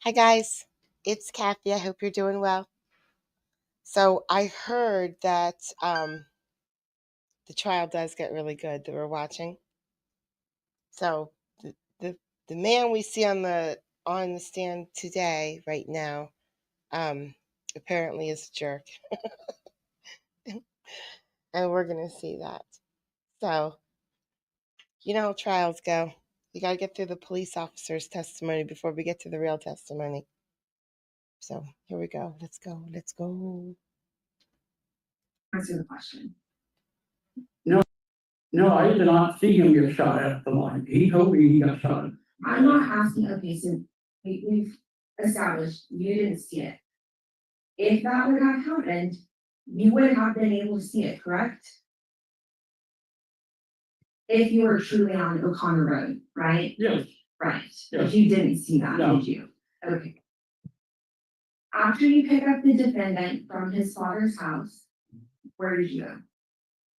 Hi guys, it's Kathy. I hope you're doing well. So I heard that the trial does get really good that we're watching. So the man we see on the stand today, right now, apparently is a jerk, and we're gonna see that. So you know how trials go. You gotta get through the police officer's testimony before we get to the real testimony. So here we go. Let's go. Let's go. Answer the question. No, I did not see him get shot at the line. He told me he got shot. I'm not asking, okay, so we've established you didn't see it. If that would have happened, you would have been able to see it, correct? If you were truly on O'Connor Road, right? Yes. Right, Yes. but you didn't see that, No. did you? Okay. After you pick up the defendant from his father's house, where did you go?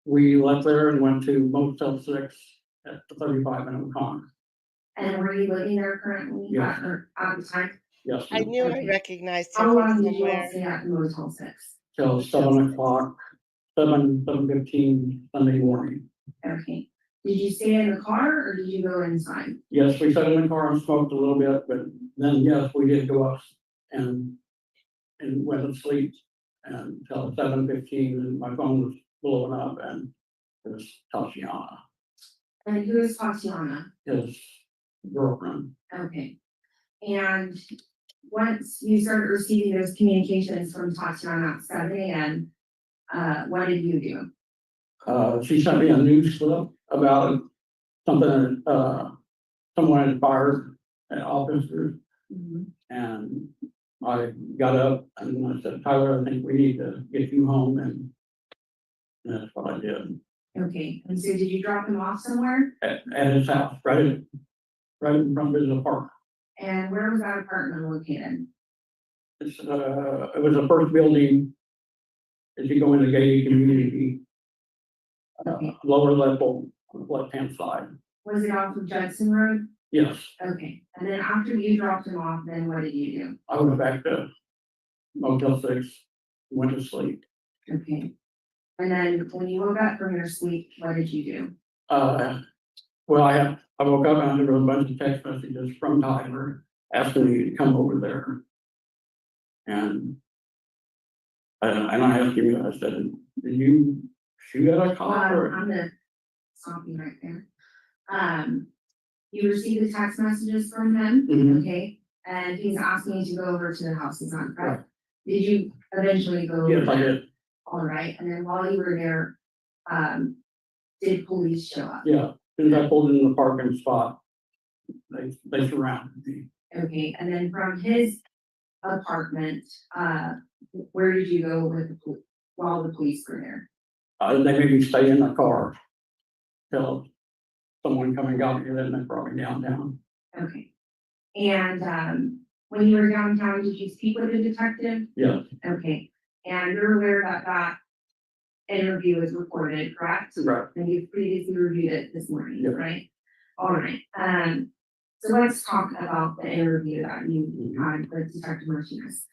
We left there and went to Motel 6 at the 35 in O'Connor. And were you living there currently? Yes. At the time? Yes. I knew I Okay. recognized him How from long did you all somewhere. stay at the Motel 6? Till 7 o'clock, 7:15 Sunday morning. Okay. Did you stay in the car or did you go inside? Yes, we sat in the car and smoked a little bit, but then, yes, we did go up and went to sleep until 7:15, and my phone was blowing up, and it was Tatiana, And who is Tatiana? his girlfriend. Okay. And once you started receiving those communications from Tatiana at 7 a.m., what did you do? She sent me a news clip about something, someone had fired an officer, and I got up and I said, Tyler, I think we need to get you home, and that's what I did. Okay. And so did you drop him off somewhere? At his house, right in front of his apartment. And where was that apartment located? It was the first building as you go into gated community, Okay. lower level on the left-hand side. Was it off of Judson Road? Yes, Okay. And then after you dropped him off, then what did you do? I went back to Motel 6, went to sleep. Okay. And then when you woke up from your sleep, what did you do? Well, I woke up and there was a bunch of text messages from Tyler asking me to come over there. And I asked him, I said, did you shoot at a cop or? I'm gonna stop you right there. You received the text messages from him, Mhm. okay? And he's asking you to go over to the house, is that Right. correct? Did you eventually go over Yes, I there? did. All right, and then while you were there, did police show up? Yeah, as soon as I pulled in the parking spot, they surrounded me. Okay, and then from his apartment, where did you go with while the police were there? They made me stay in the car till someone come and got me, then they brought me downtown. Okay. And when you were downtown, did you speak with a detective? Yes, Okay, and you're aware that that interview was recorded, correct? right. And you previously reviewed it this morning, Yeah. right? All right, so let's talk about the interview that you had with Detective Martinez.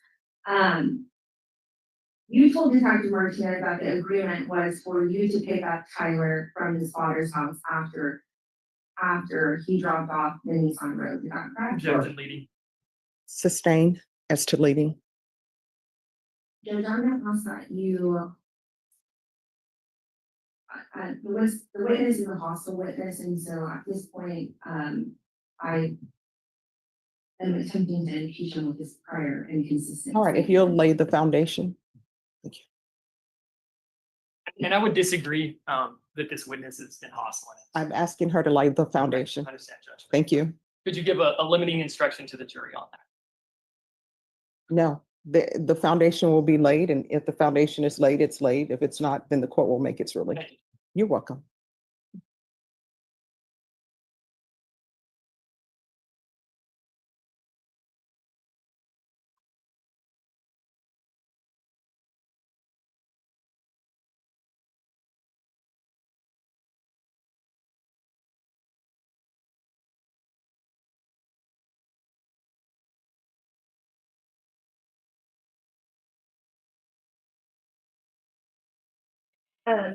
You told Detective Martinez that the agreement was for you to pick up Tyler from his father's house after he dropped off the Nissan Road, is that correct? Objection, leading. Sustained as to leading. Judge, I'm gonna ask that you. The witness is a hostile witness, and so at this point, I am attempting to impeach him with this prior inconsistency. All right, if you'll lay the foundation. And I would disagree that this witness has been hostile. I'm asking her to lay the foundation. I understand, Judge. Thank you. Could you give a limiting instruction to the jury on that? No, the foundation will be laid, and if the foundation is laid, it's laid. If it's not, then the court will make its ruling. Thank you. You're welcome.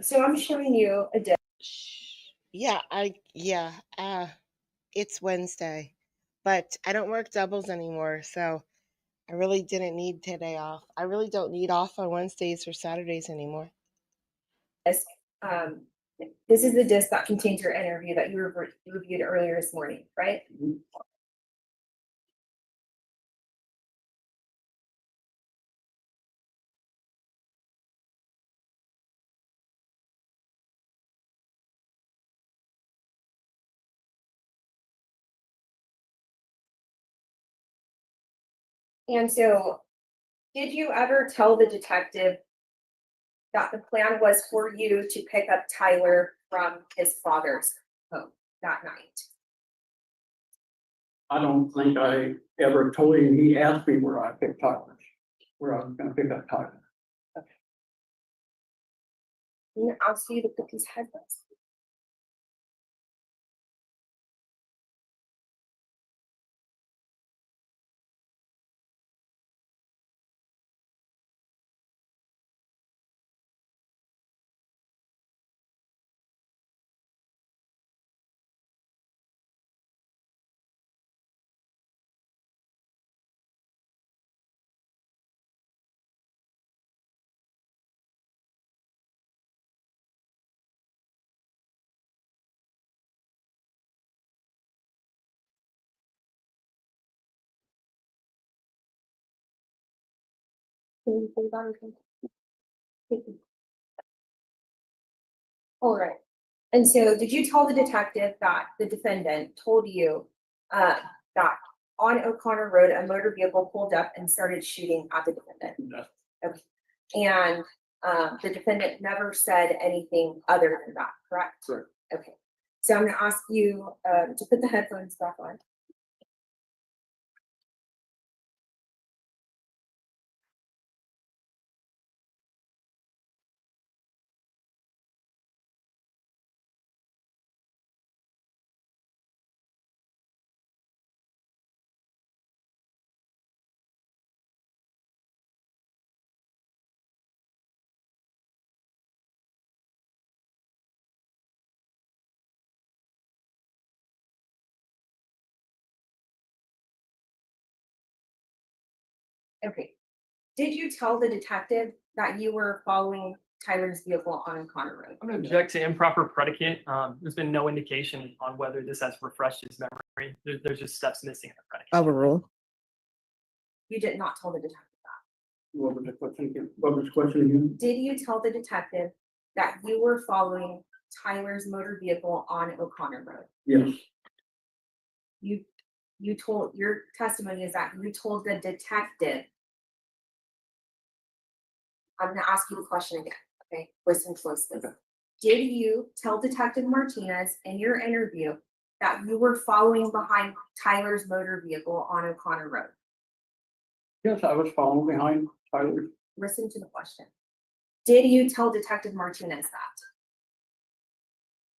So I'm showing you a disc. Yeah, it's Wednesday, but I don't work doubles anymore, so I really didn't need today off. I really don't need off on Wednesdays or Saturdays anymore. Um, this is the disc that contains your interview that you reviewed earlier this morning, right? And so, did you ever tell the detective that the plan was for you to pick up Tyler from his father's home that night? I don't think I ever told him. He asked me where I picked Tyler, where I was gonna pick up Tyler. I'm gonna ask you to put these headphones. Can you hold on? All right. And so, did you tell the detective that the defendant told you that on O'Connor Road, a motor vehicle pulled up and started shooting at the defendant? No. Okay. And the defendant never said anything other than that, correct? Correct. Okay. So I'm gonna ask you to put the headphones back on. Okay. Did you tell the detective that you were following Tyler's vehicle on O'Connor Road? I'm gonna object to improper predicate. There's been no indication on whether this has refreshed his memory. There's just steps missing in the predicate. Overruled. You did not tell the detective that. What was the question again? What was the question again? Did you tell the detective that you were following Tyler's motor vehicle on O'Connor Road? Yes, You told, your testimony is that you told the detective. I'm gonna ask you the question again, okay? Listen closely. Okay. Did you tell Detective Martinez in your interview that you were following behind Tyler's motor vehicle on O'Connor Road? yes, I was following behind Tyler. Listen to the question. Did you tell Detective Martinez that?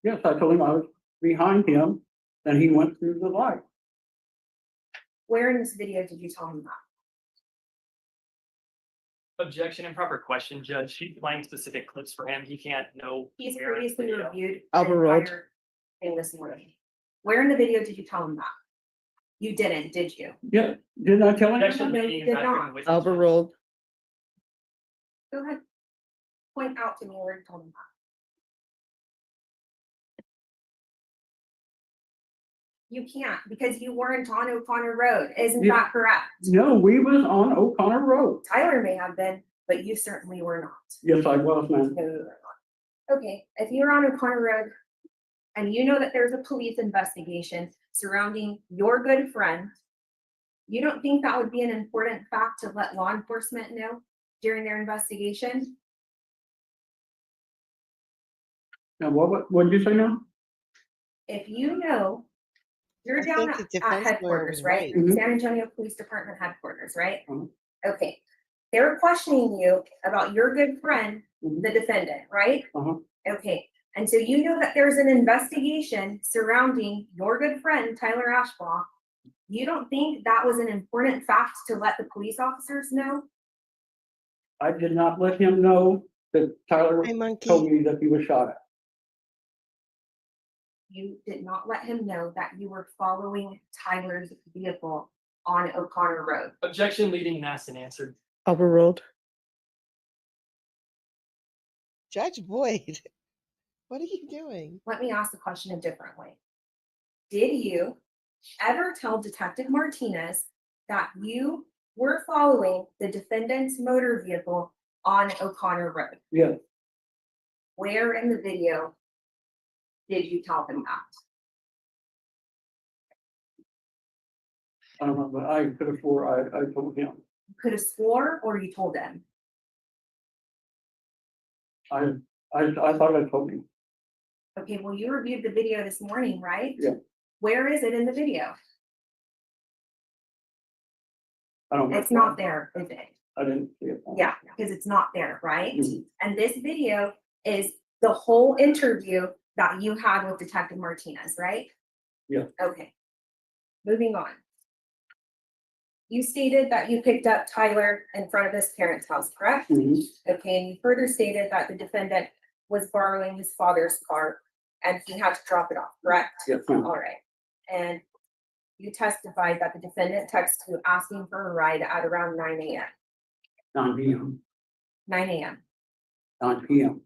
Yes, I told him I was behind him, and he went through the light. Where in this video did you tell him that? Objection, improper question, Judge. She's playing specific clips for him. He can't know. He's where in the previously video. reviewed the Overruled. entire thing this morning. Where in the video did you tell him that? You didn't, did you? Yeah, didn't I tell him? Objection, No, you being did accurate not. witness, Judge. Overruled. Go ahead. Point out to me where you told him that. You can't, because you weren't on O'Connor Road. Isn't Yeah. that correct? No, we was on O'Connor Road. Tyler may have been, but you certainly were not. Yes, I was, man. No, you were not. Okay, if you're on O'Connor Road and you know that there's a police investigation surrounding your good friend, you don't think that would be an important fact to let law enforcement know during their investigation? Now, what did you say now? If you know, you're I down think the at defense lawyer headquarters, was right? right. Mhm. San Antonio Police Department headquarters, right? Mhm. Okay, they're questioning you about your good friend, Mhm. the defendant, right? Uh-huh. Okay, and so you know that there's an investigation surrounding your good friend, Tyler Ashbaugh. You don't think that was an important fact to let the police officers know? I did not let him know that Tyler Hi, monkey. told me that he was shot at. You did not let him know that you were following Tyler's vehicle on O'Connor Road. Objection leading and asked and answered. Overruled. Judge Boyd, what are you doing? Let me ask the question a different way. Did you ever tell Detective Martinez that you were following the defendant's motor vehicle on O'Connor Road? Yes, Where in the video did you tell him that? I don't know, but I could have swore I told him. You could have swore or you told him? I thought I told him. Okay, well, you reviewed the video this morning, right? Yeah. Where is it in the video? I don't. It's not there, is it? I didn't see it. Yeah, because it's not there, right? Mhm. And this video is the whole interview that you had with Detective Martinez, right? Yeah. Okay. Moving on. You stated that you picked up Tyler in front of his parents' house, correct? Mhm. Okay, and you further stated that the defendant was borrowing his father's car and he had to drop it off, correct? Yes, ma'am. All right. And you testified that the defendant texted you asking for a ride at around 9 a.m. 9 p.m. 9 a.m. 9 p.m.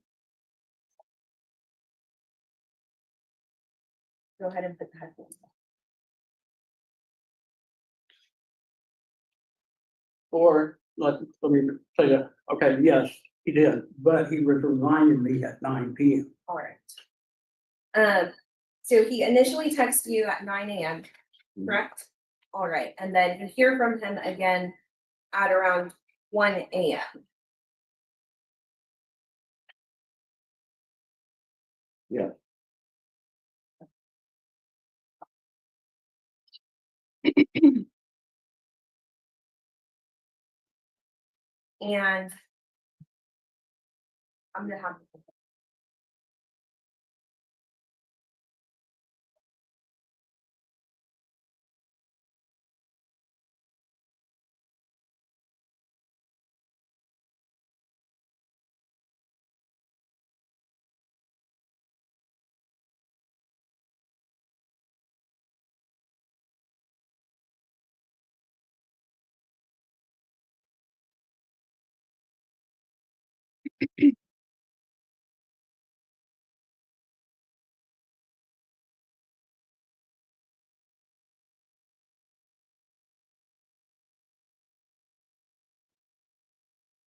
Go ahead and put the headphones on. Or let me say that. Okay, yes, he did, but he was reminding me at 9 p.m. All right. So he initially texted you at 9 a.m., correct? All right, and then you hear from him again at around 1 a.m. Yeah. And I'm gonna have.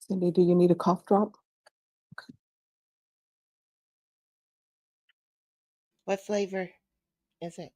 Cindy, do you need a cough drop? What flavor is it?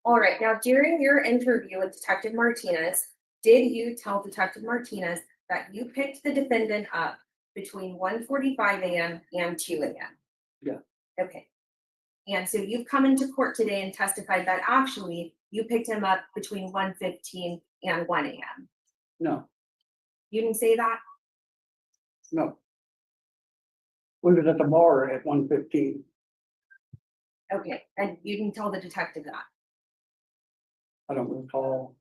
All right, now during your interview with Detective Martinez, did you tell Detective Martinez that you picked the defendant up between 1:45 a.m. and 2 a.m.? Yeah. Okay. And so you've come into court today and testified that actually you picked him up between 1:15 and 1 a.m. No, You didn't say that? No. We was at the bar at 1:15. Okay, and you didn't tell the detective that? I don't recall.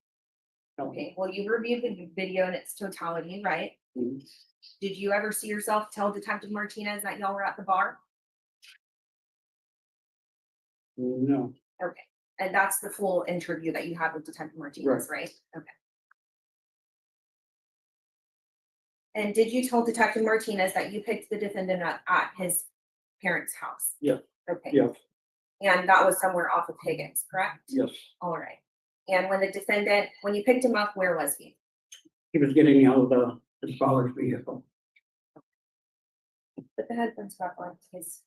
No. Okay, well, you reviewed the video in its totality, right? Mm, Did you ever see yourself tell Detective Martinez that y'all were at the bar? No, Okay, and that's the full interview that you had with Detective Martinez, right? Okay. And did you tell Detective Martinez that you picked the defendant up at his parents' house? Yeah. Okay. yes, And that was somewhere off of Higgins, correct? yes. All right. And when you picked him up, where was he? He was getting out of his father's vehicle. Put the headphones back on, please.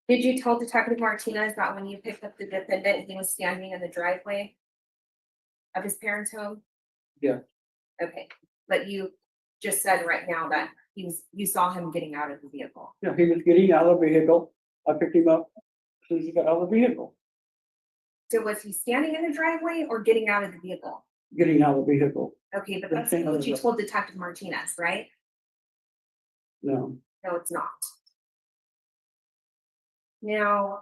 Did you tell Detective Martinez that when you picked up the defendant, he was standing in the driveway of his parents' home? Yeah. Okay, but you just said right now that you saw him getting out of the vehicle. Yeah, he was getting out of the vehicle. I picked him up as soon as he got out of the vehicle, So was he standing in the driveway or getting out of the vehicle? getting out of the vehicle. Okay, but The that's same what as you the- told Detective Martinez, right? No, No, it's not. Now,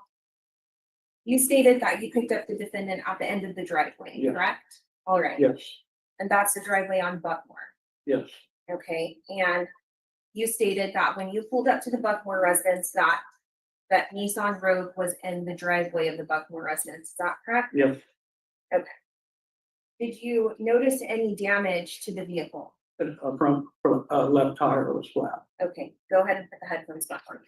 you stated that you picked up the defendant at the end of the driveway, Yeah. correct? All right, yes, and that's the driveway on Buckmore, yes, okay? And you stated that when you pulled up to the Buckmore residence, that Nissan Road was in the driveway of the Buckmore residence, is that correct? yes. Did you notice any damage to the vehicle? Front left tire was flat. Okay, go ahead and put the headphones back on.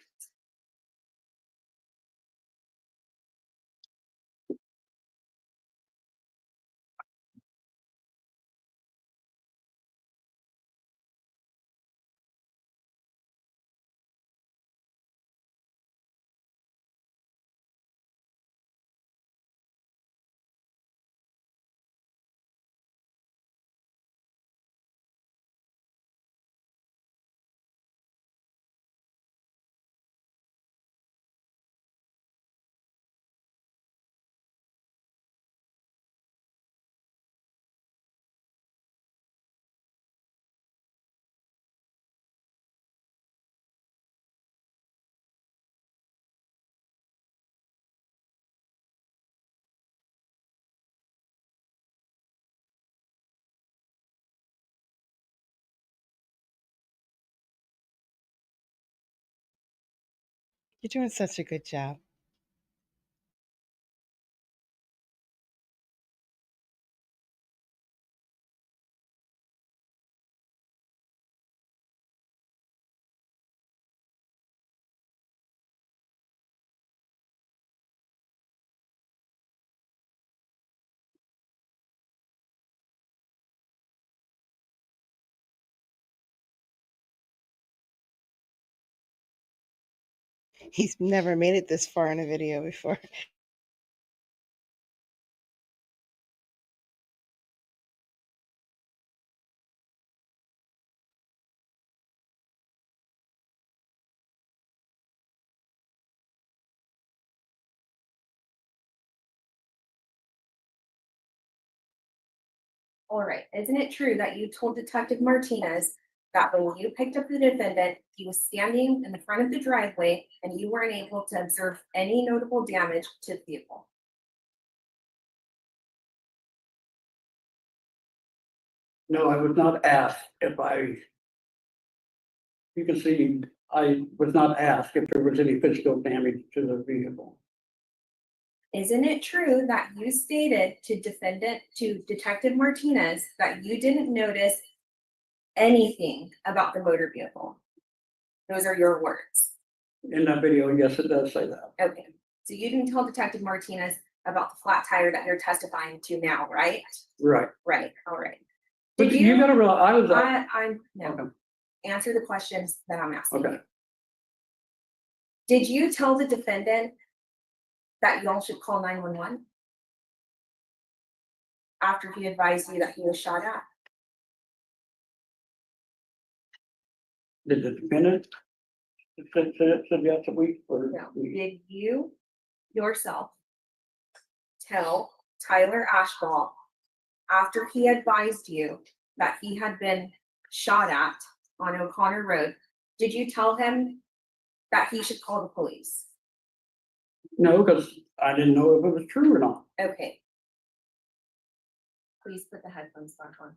You're doing such a good job. He's never made it this far in a video before. All right, isn't it true that you told Detective Martinez that when you picked up the defendant, he was standing in the front of the driveway and you weren't able to observe any notable damage to the vehicle? No, I was not asked you can see, I was not asked if there was any physical damage to the vehicle. Isn't it true that you stated to Detective Martinez that you didn't notice anything about the motor vehicle? Those are your words. In that video, yes, it does say that. Okay, so you didn't tell Detective Martinez about the flat tire that you're testifying to now, right? Right. Right, all right. But Did you gotta realize, I was, no, okay, answer the questions that I'm asking. okay. you. Did you tell the defendant that y'all should call 911? After he advised you that he was shot at? Did the defendant said yes a week or? No. Did you yourself tell Tyler Ashball after he advised you that he had been shot at on O'Connor Road, did you tell him that he should call the police? No, because I didn't know if it was true or not. Okay. Please put the headphones back on.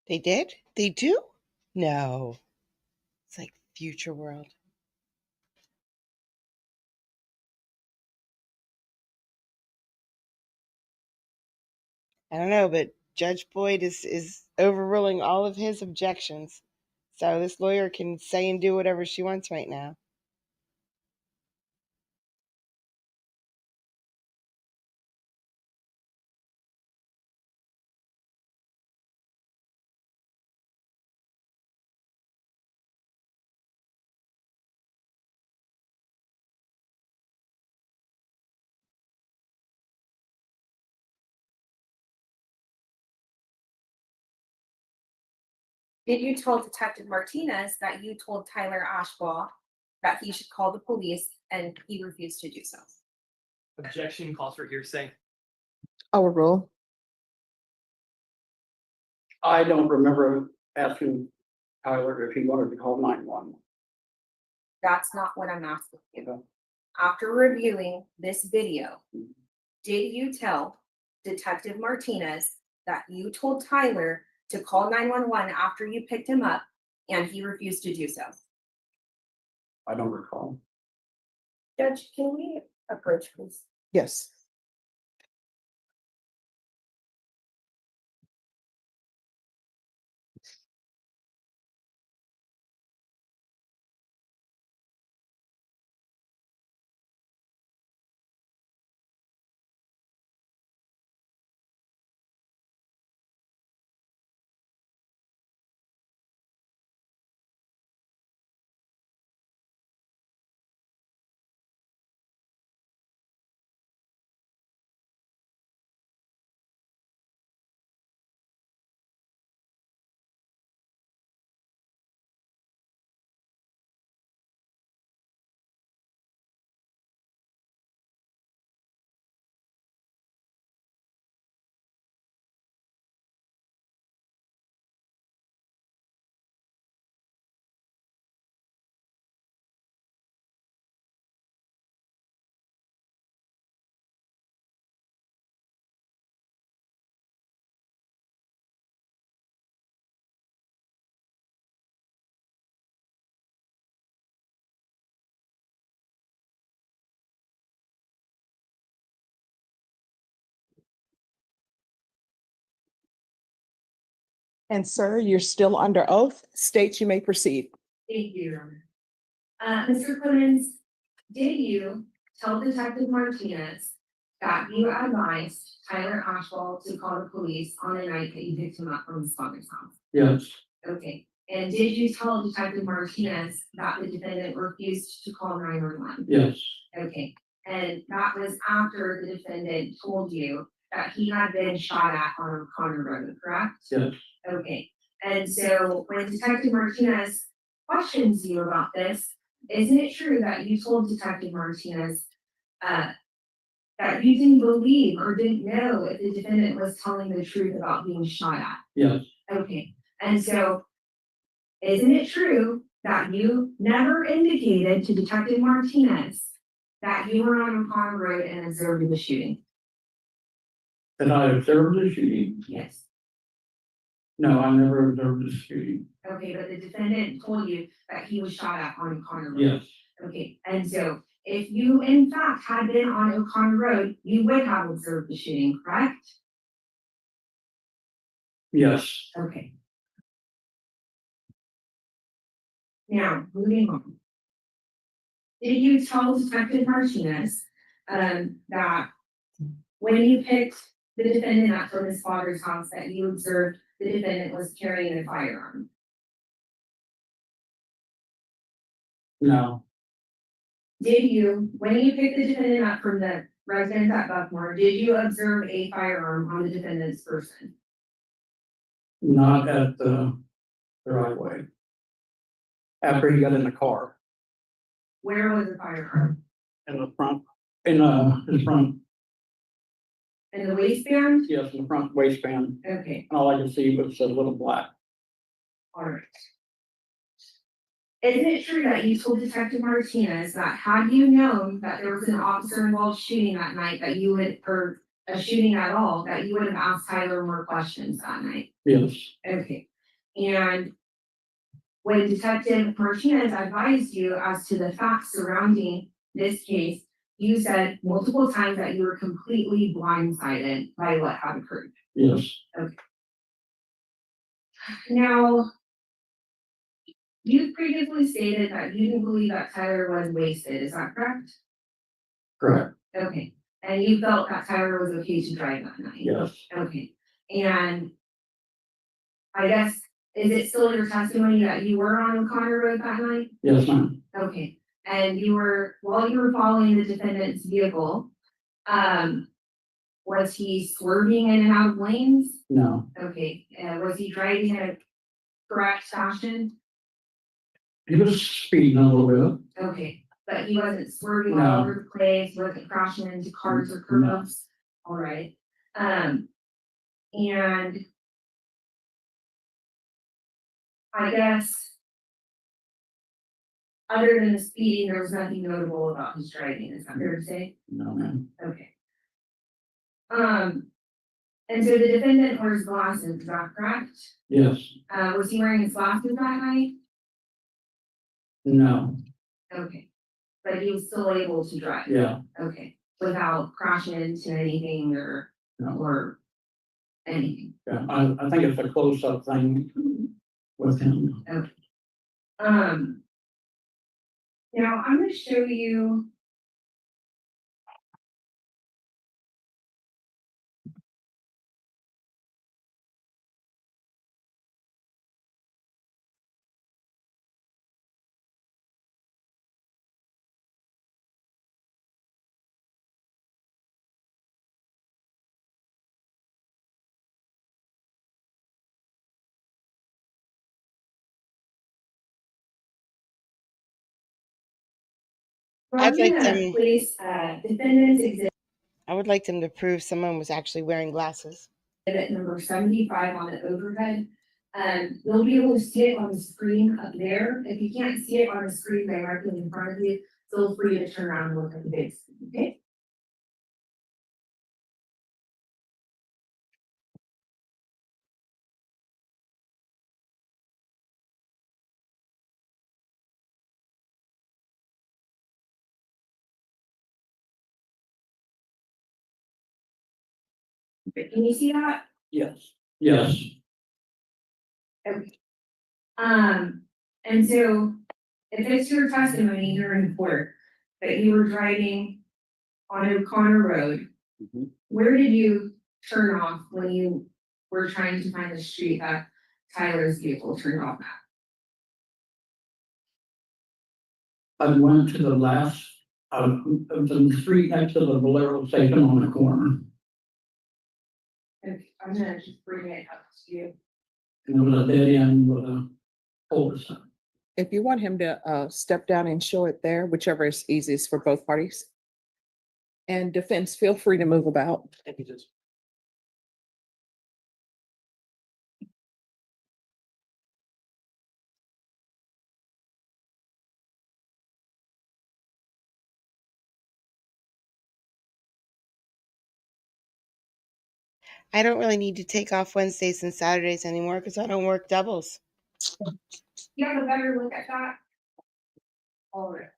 They did? They do? No. It's like future world. I don't know, but Judge Boyd is overruling all of his objections. So this lawyer can say and do whatever she wants right now. Did you tell Detective Martinez that you told Tyler Ashball that he should call the police and he refused to do so? Objection calls for hearsay. Overrule. I don't remember asking Tyler if he wanted to call 911. That's not what I'm asking you. Okay. After reviewing this video, did you tell Detective Martinez that you told Tyler to call 911 after you picked him up and he refused to do so? I don't recall. Judge, can we approach, please? Yes. And sir, you're still under oath. State you may proceed. Thank you, Your Honor. Mr. Clemens, did you tell Detective Martinez that you advised Tyler Ashwell to call the police on the night that you picked him up from his father's house? Yes, Okay, and did you tell Detective Martinez that the defendant refused to call 911? yes, Okay, and that was after the defendant told you that he had been shot at on O'Connor Road, correct? Yes, Okay, and so when Detective Martinez questions you about this, isn't it true that you told Detective Martinez that you didn't believe or didn't know if the defendant was telling the truth about being shot at? yes, Okay, and so isn't it true that you never indicated to Detective Martinez that you were on O'Connor Road and observed the shooting? and I observed the shooting. Yes. No, I never observed the shooting. Okay, but the defendant told you that he was shot at on O'Connor Road. Yes, Okay, and so if you in fact had been on O'Connor Road, you would have observed the shooting, correct? yes, Okay. Now, moving on. Did you tell Detective Martinez, that when you picked the defendant up from his father's house, that you observed the defendant was carrying a firearm? no, Did you, when you picked the defendant up from the residence at Buckmore, did you observe a firearm on the defendant's person? not at the driveway. After he got in the car, Where was the firearm? in the front, his front, In the waistband? yes, in the front waistband, Okay, all I could see was a little black. all right. Isn't it true that you told Detective Martinez that had you known that there was an officer involved shooting that night, that you would, or a shooting at all, that you would have asked Tyler more questions that night? Yes, Okay, and when Detective Martinez advised you as to the facts surrounding this case, you said multiple times that you were completely blindsided by what had occurred. yes, Now, you previously stated that you didn't believe that Tyler was wasted, is that correct? correct, Okay, and you felt that Tyler was okay to drive that night? yes, Okay, and I guess, is it still your testimony that you were on O'Connor Road that night? yes, ma'am, Okay, and you were, while you were following the defendant's vehicle, was he swerving in and out of lanes? no, Okay, was he driving in a correct fashion? he was speeding a little bit. Okay, but he wasn't swerving No. all over the place, wasn't crashing into cars or No. curbs? All right, and I guess other than the speeding, there was nothing notable about his driving, is that fair to say? No, ma'am, Okay. And so the defendant wears glasses, is that correct? yes, Was he wearing his glasses that night? no, Okay, but he was still able to drive? yeah, Okay, without crashing into anything no, or anything? yeah, I think it's a close-up thing with him. Now I'm gonna show you. I'd like them- Place, defendants exhibit I would like them to prove someone was actually wearing glasses. number 75 on the overhead. You'll be able to see it on the screen up there. If you can't see it on the screen directly in front of you, feel free to turn around and look at the big screen, okay? Can you see that? Yes, yes, And so if it's your testimony during court that you were driving on O'Connor Road, Mhm. where did you turn off when you were trying to find the street that Tyler's vehicle turned off at? I went to the last, of the street next to the Bolero station on the corner. And I'm gonna just bring it up to you. And it was a dead end with a cul-de-sac. If you want him to step down and show it there, whichever is easiest for both parties. And defense, feel free to move about. I don't really need to take off Wednesdays and Saturdays anymore because I don't work doubles. You have a better look at that? All right.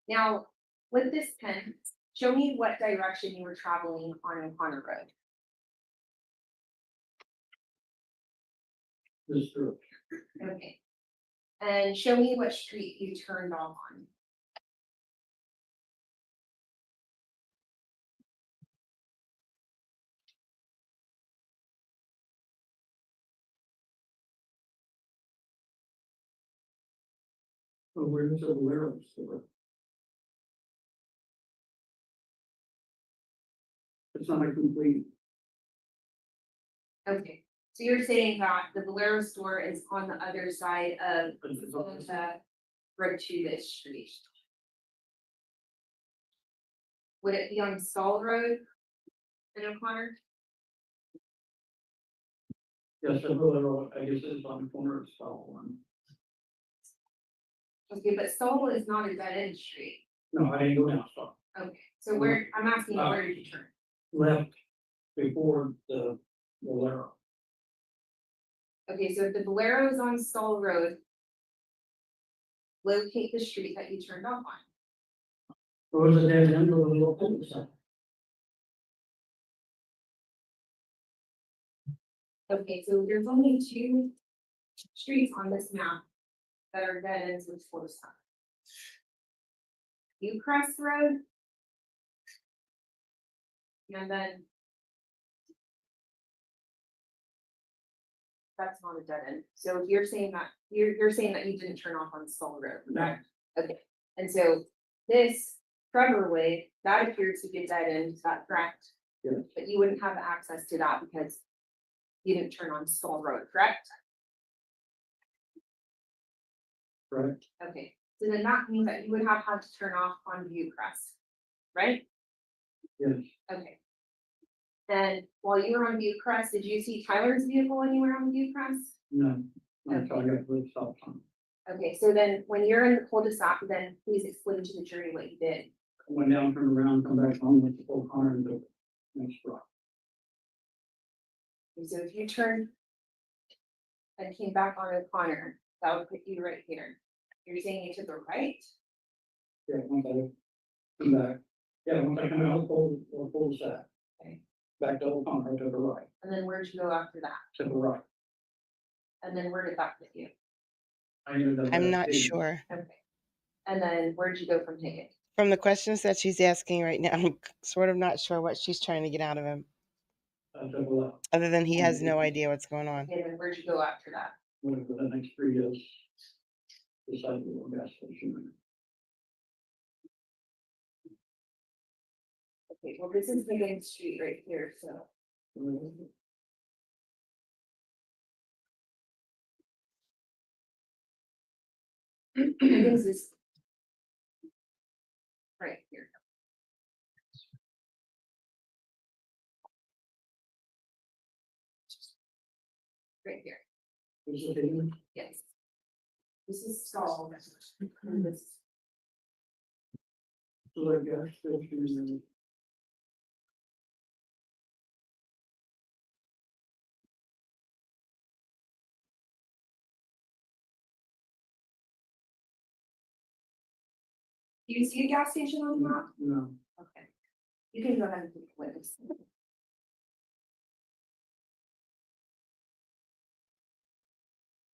Now, with this pen, show me what direction you were traveling on O'Connor Road. This group. Okay. And show me what street you turned off on. So where's the lyrics to it? It's not a complete, Okay, so you're saying that the Bolero store is on the other side of it's on- the road to this street. Would it be on Stall Road in O'Connor? yes, the little, I guess it's on the corner of South one. Okay, but Stall is not a dead end street. No, I didn't go down South. Okay, so where, I'm asking you, where did you turn? Left before the Bolero. Okay, so if the Bolero is on Stall Road, locate the street that you turned off on. It was a dead end with a little cul-de-sac. Okay, so there's only two streets on this map that are dead ends with four stops. Crest Road. And then. That's not a dead end. So you're saying that, you're saying that you didn't turn off on Stall Road, correct? Okay, and so this Trevor Way, that appears to be a dead end, is that correct? Yes. But you wouldn't have access to that because you didn't turn on Stall Road, correct? Right. Okay, so then that means that you would have had to turn off on Crest, right? Yes. Okay. Then while you were on Crest, did you see Tyler's vehicle anywhere on Crest? No. Okay. Until I got to the stop sign. Okay, so then when you're in the cul-de-sac, then please explain to the jury what you did. I went down, turned around, come back home with the full car and the next block. And so if you turned and came back on O'Connor, that would put you right here. You're saying you took a right? Yeah, once I come back. Yeah, once I come out, full set. Okay. Back to the car, to the right, And then where'd you go after that? to the right. And then where did that put you? I ended up I'm at not Higgins. sure. Okay. And then where'd you go from Higgins? From the questions that she's asking right now, I'm sort of not sure what she's trying to get out of him, To the left, other than he has no idea what's going on. And then where'd you go after that? went to the next street is beside the old gas station. Okay, well, this is the main street right here, so. Higgins is right here. Right here, Is it Higgins? yes. This is Stall. And this, So the gas station. do you see a gas station on the map? No, Okay. You can go ahead and take the witness.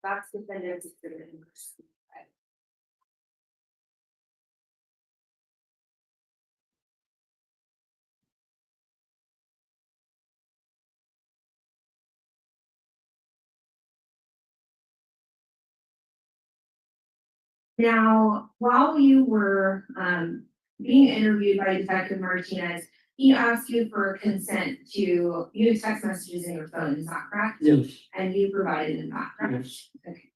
That's defendant's exhibit. Now, while you were being interviewed by Detective Martinez, he asked you for consent to use text messages in your phone, is that correct? Yes. And you provided him that, correct? Yes. Okay.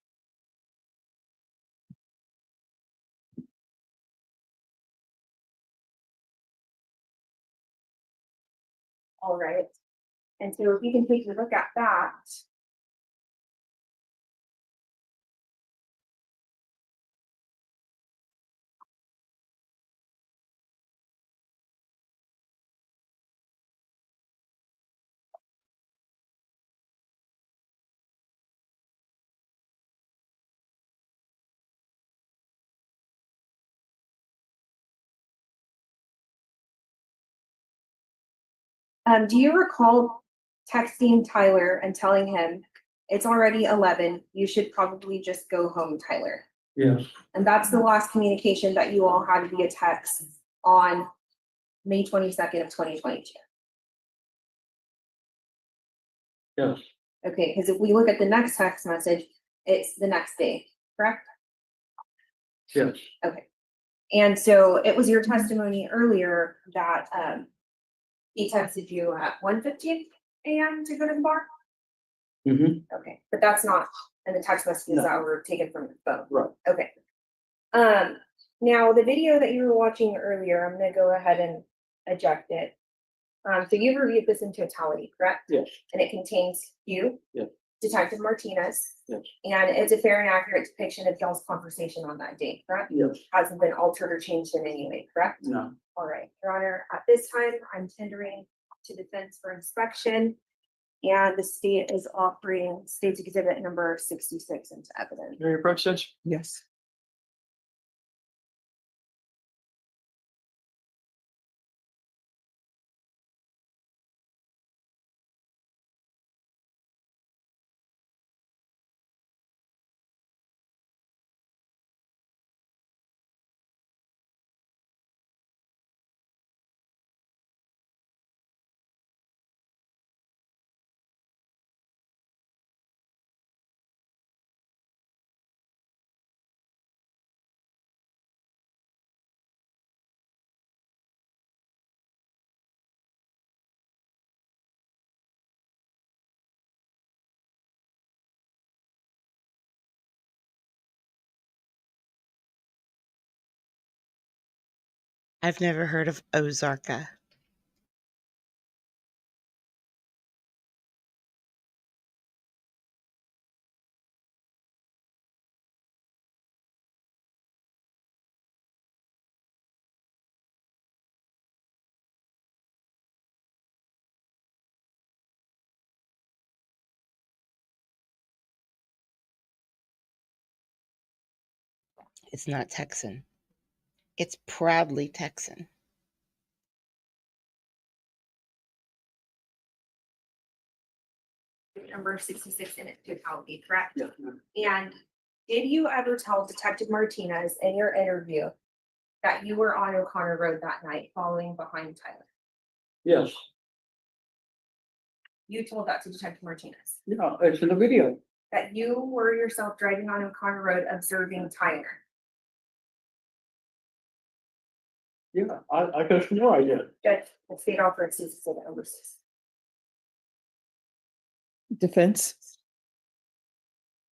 All right. And so if you can take a look at that. Do you recall texting Tyler and telling him it's already 11, you should probably just go home, Tyler? Yes. And that's the last communication that you all had via text on May 22nd of 2022. Yes. Okay, because if we look at the next text message, it's the next day, correct? Yes. Okay. And so it was your testimony earlier that he texted you at 1:15 a.m. to go to the bar? Mm-hmm. Okay, but that's not in the text messages No. that were taken from the phone. Right. Okay. Now the video that you were watching earlier, I'm gonna go ahead and eject it. So you've reviewed this in totality, correct? Yes. And it contains you, Yes. Detective Martinez, Yes. and it's a fair and accurate depiction of y'all's conversation on that date, correct? Yes. Hasn't been altered or changed in any way, correct? No. All right, Your Honor, at this time, I'm tendering to defense for inspection. And the state is offering state's exhibit number 66 into evidence. Your approach, Judge? Yes. I've never heard of Ozarka. It's not Texan. It's proudly Texan. Number 66 in its totality, correct? Yes. And did you ever tell Detective Martinez in your interview that you were on O'Connor Road that night following behind Tyler? Yes. You told that to Detective Martinez, Yeah, it's in the video. that you were yourself driving on O'Connor Road observing Tyler. Yeah, I could have swore I did. Judge, the state offers to say that over. Defense?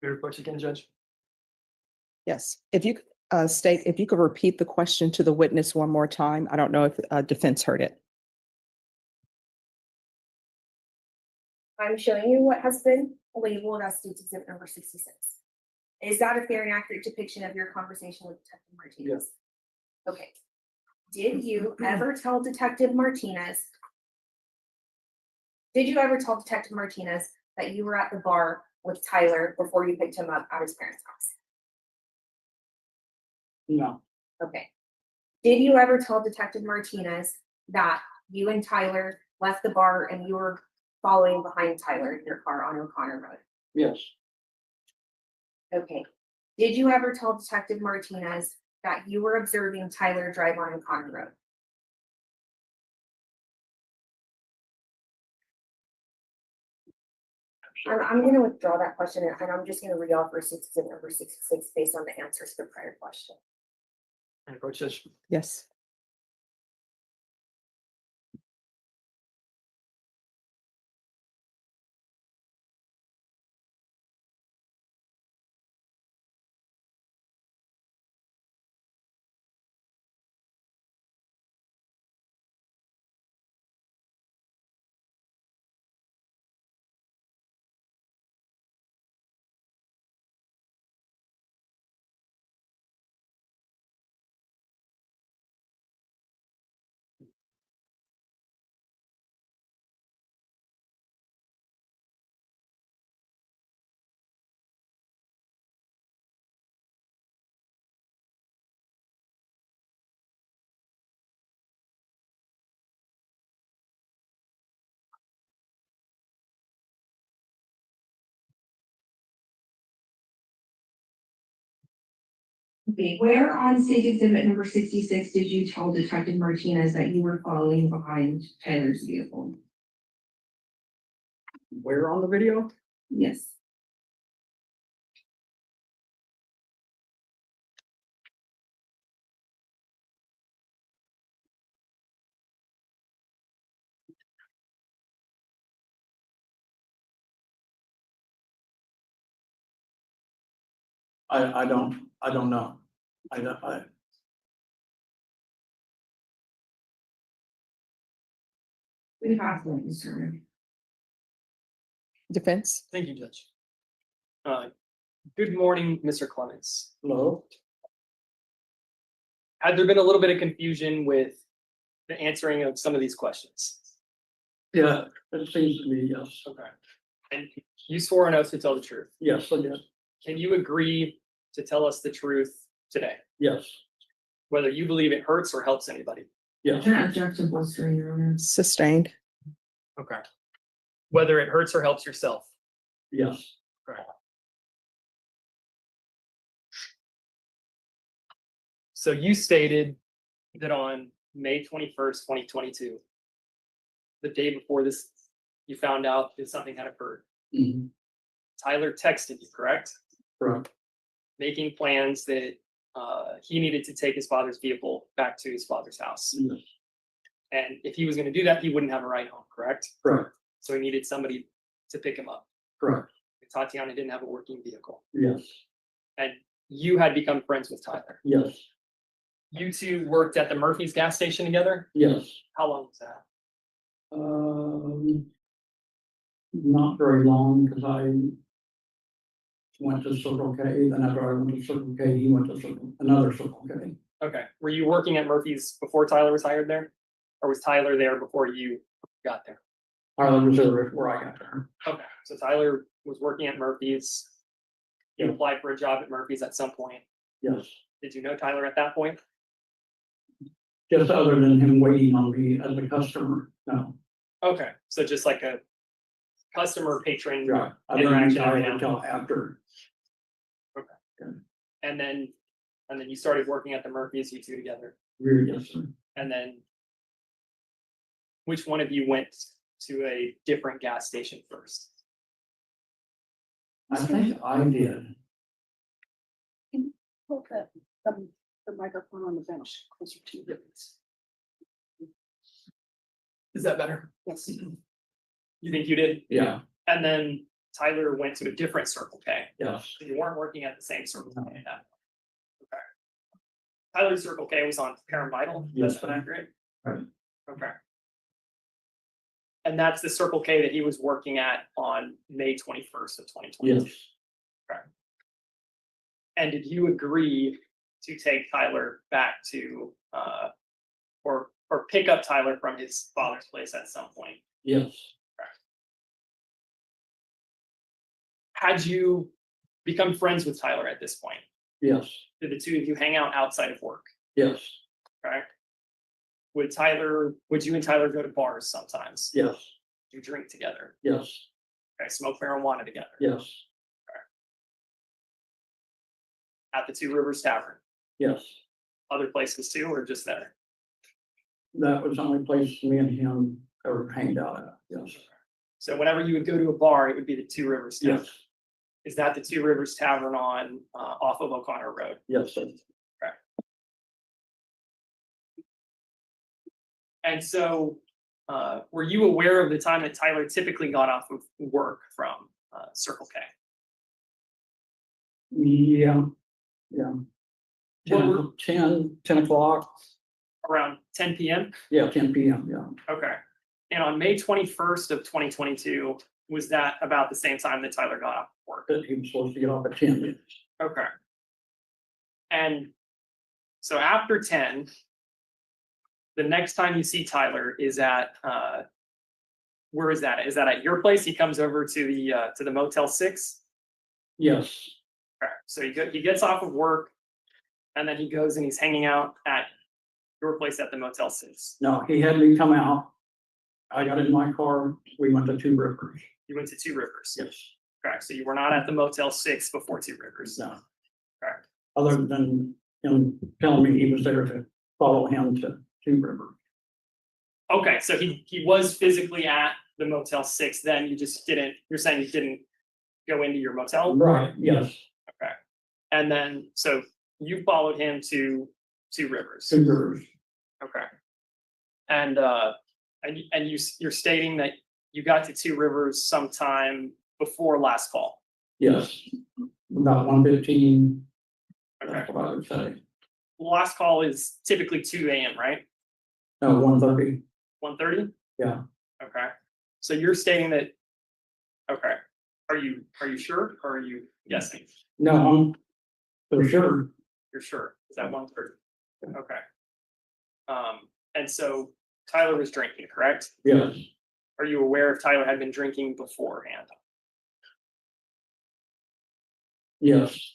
Your approach again, Judge? Yes. If you could state, if you could repeat the question to the witness one more time. I don't know if defense heard it. I'm showing you what has been labeled as state's exhibit number 66. Is that a fair and accurate depiction of your conversation with Detective Martinez? Okay. Did you ever tell Detective Martinez? Did you ever tell Detective Martinez that you were at the bar with Tyler before you picked him up at his parents' house? No. Okay. Did you ever tell Detective Martinez that you and Tyler left the bar and you were following behind Tyler in your car on O'Connor Road? Yes. Okay. Did you ever tell Detective Martinez that you were observing Tyler drive on O'Connor Road? I'm gonna withdraw that question and I'm just gonna reoffer exhibit number 66 based on the answers to the prior question. Your approach, Judge? Yes. Okay, where on stage exhibit number 66 did you tell Detective Martinez that you were following behind Tyler's vehicle? Where on the video? Yes. I don't know. I We have one, sir. Defense? Thank you, Judge. Good morning, Mr. Clements. hello? Had there been a little bit of confusion with the answering of some of these questions? Yeah, it seems to be, yes. Okay. And you swore an oath to tell the truth. Yes, I did. Can you agree to tell us the truth today? Yes, Whether you believe it hurts or helps anybody? yes, Objectionable, sir, Your Honor. Sustained. Okay. Whether it hurts or helps yourself? yes, So you stated that on May 21st, 2022, the day before this, you found out that something had occurred. mhm, Tyler texted you, correct? correct, Making plans that he needed to take his father's vehicle back to his father's house. yes, And if he was going to do that, he wouldn't have a ride home, correct? correct, So he needed somebody to pick him up. correct, Tatiana didn't have a working vehicle. yes, And you had become friends with Tyler. yes, You two worked at the Murphy's gas station together? yes. How long was that? Not very long, because I went to Circle K, then after I went to Circle K, he went to another Circle K. Okay. Were you working at Murphy's before Tyler was hired there? Or was Tyler there before you got there? Harlem, Missouri, where I got there. Okay. So Tyler was working at Murphy's. You applied for a job at Murphy's at some point. Yes, Did you know Tyler at that point? just other than him waiting on me as a customer, no. Okay. So just like a customer patron Right. I didn't interaction know every now and then. until after. And then you started working at the Murphy's, you two together. Yes, sir. And then which one of you went to a different gas station first? I think I did. Hold the microphone on the bench closer to you. Is that better? Yes. You think you did? Yeah, And then Tyler went to a different Circle K. yes, So you weren't working at the same Circle K at that point. Okay. Tyler's Circle K was on Paramvital, Yes. that's been accurate? Right. Okay. And that's the Circle K that he was working at on May 21st of 2020. yes, And did you agree to take Tyler back to, or pick up Tyler from his father's place at some point? yes, Had you become friends with Tyler at this point? yes, Did the two of you hang out outside of work? yes, Okay. Would you and Tyler go to bars sometimes? yes, Do you drink together? yes, Okay, smoke marijuana together yes, at the Two Rivers Tavern? yes. Other places too, or just there? That was the only place me and him ever hanged out at, yes, So whenever you would go to a bar, it would be the Two Rivers Tavern. yes, Is that the Two Rivers Tavern on off of O'Connor Road? yes, sir. And so, were you aware of the time that Tyler typically got off of work from Circle K? Yeah, yeah. What were- 10 o'clock, Around 10 p.m.? yeah, 10 PM, yeah, Okay. And on May 21st of 2022, was that about the same time that Tyler got off work? that he was supposed to get off at 10. Okay. And so after 10, the next time you see Tyler is at where is that? Is that at your place? He comes over to the Motel 6. Yes, Okay. So he gets off of work, and then he goes and he's hanging out at your place at the Motel 6. no, he had me come out. I got in my car, we went to Two Rivers, You went to Two Rivers. yes, Okay. So you were not at the Motel 6 before Two Rivers. no. Correct. Other than him telling me he was there to follow him to Two Rivers. Okay, so he was physically at the Motel 6, then you just didn't, you're saying you didn't go into your motel? Right, yes, Okay. And then, so you followed him to Two Rivers? Two Rivers, Okay. And you're stating that you got to Two Rivers sometime before last call? yes. About 1:15, Okay. that's what I would say. Last call is typically 2 a.m., right? No, 1:30, 1:30? yeah. Okay. So you're stating that, okay. Are you sure or are you guessing? No, I'm for sure. You're sure? Is that 1:30? Okay. And so Tyler was drinking, correct? Yes, Are you aware if Tyler had been drinking beforehand? yes,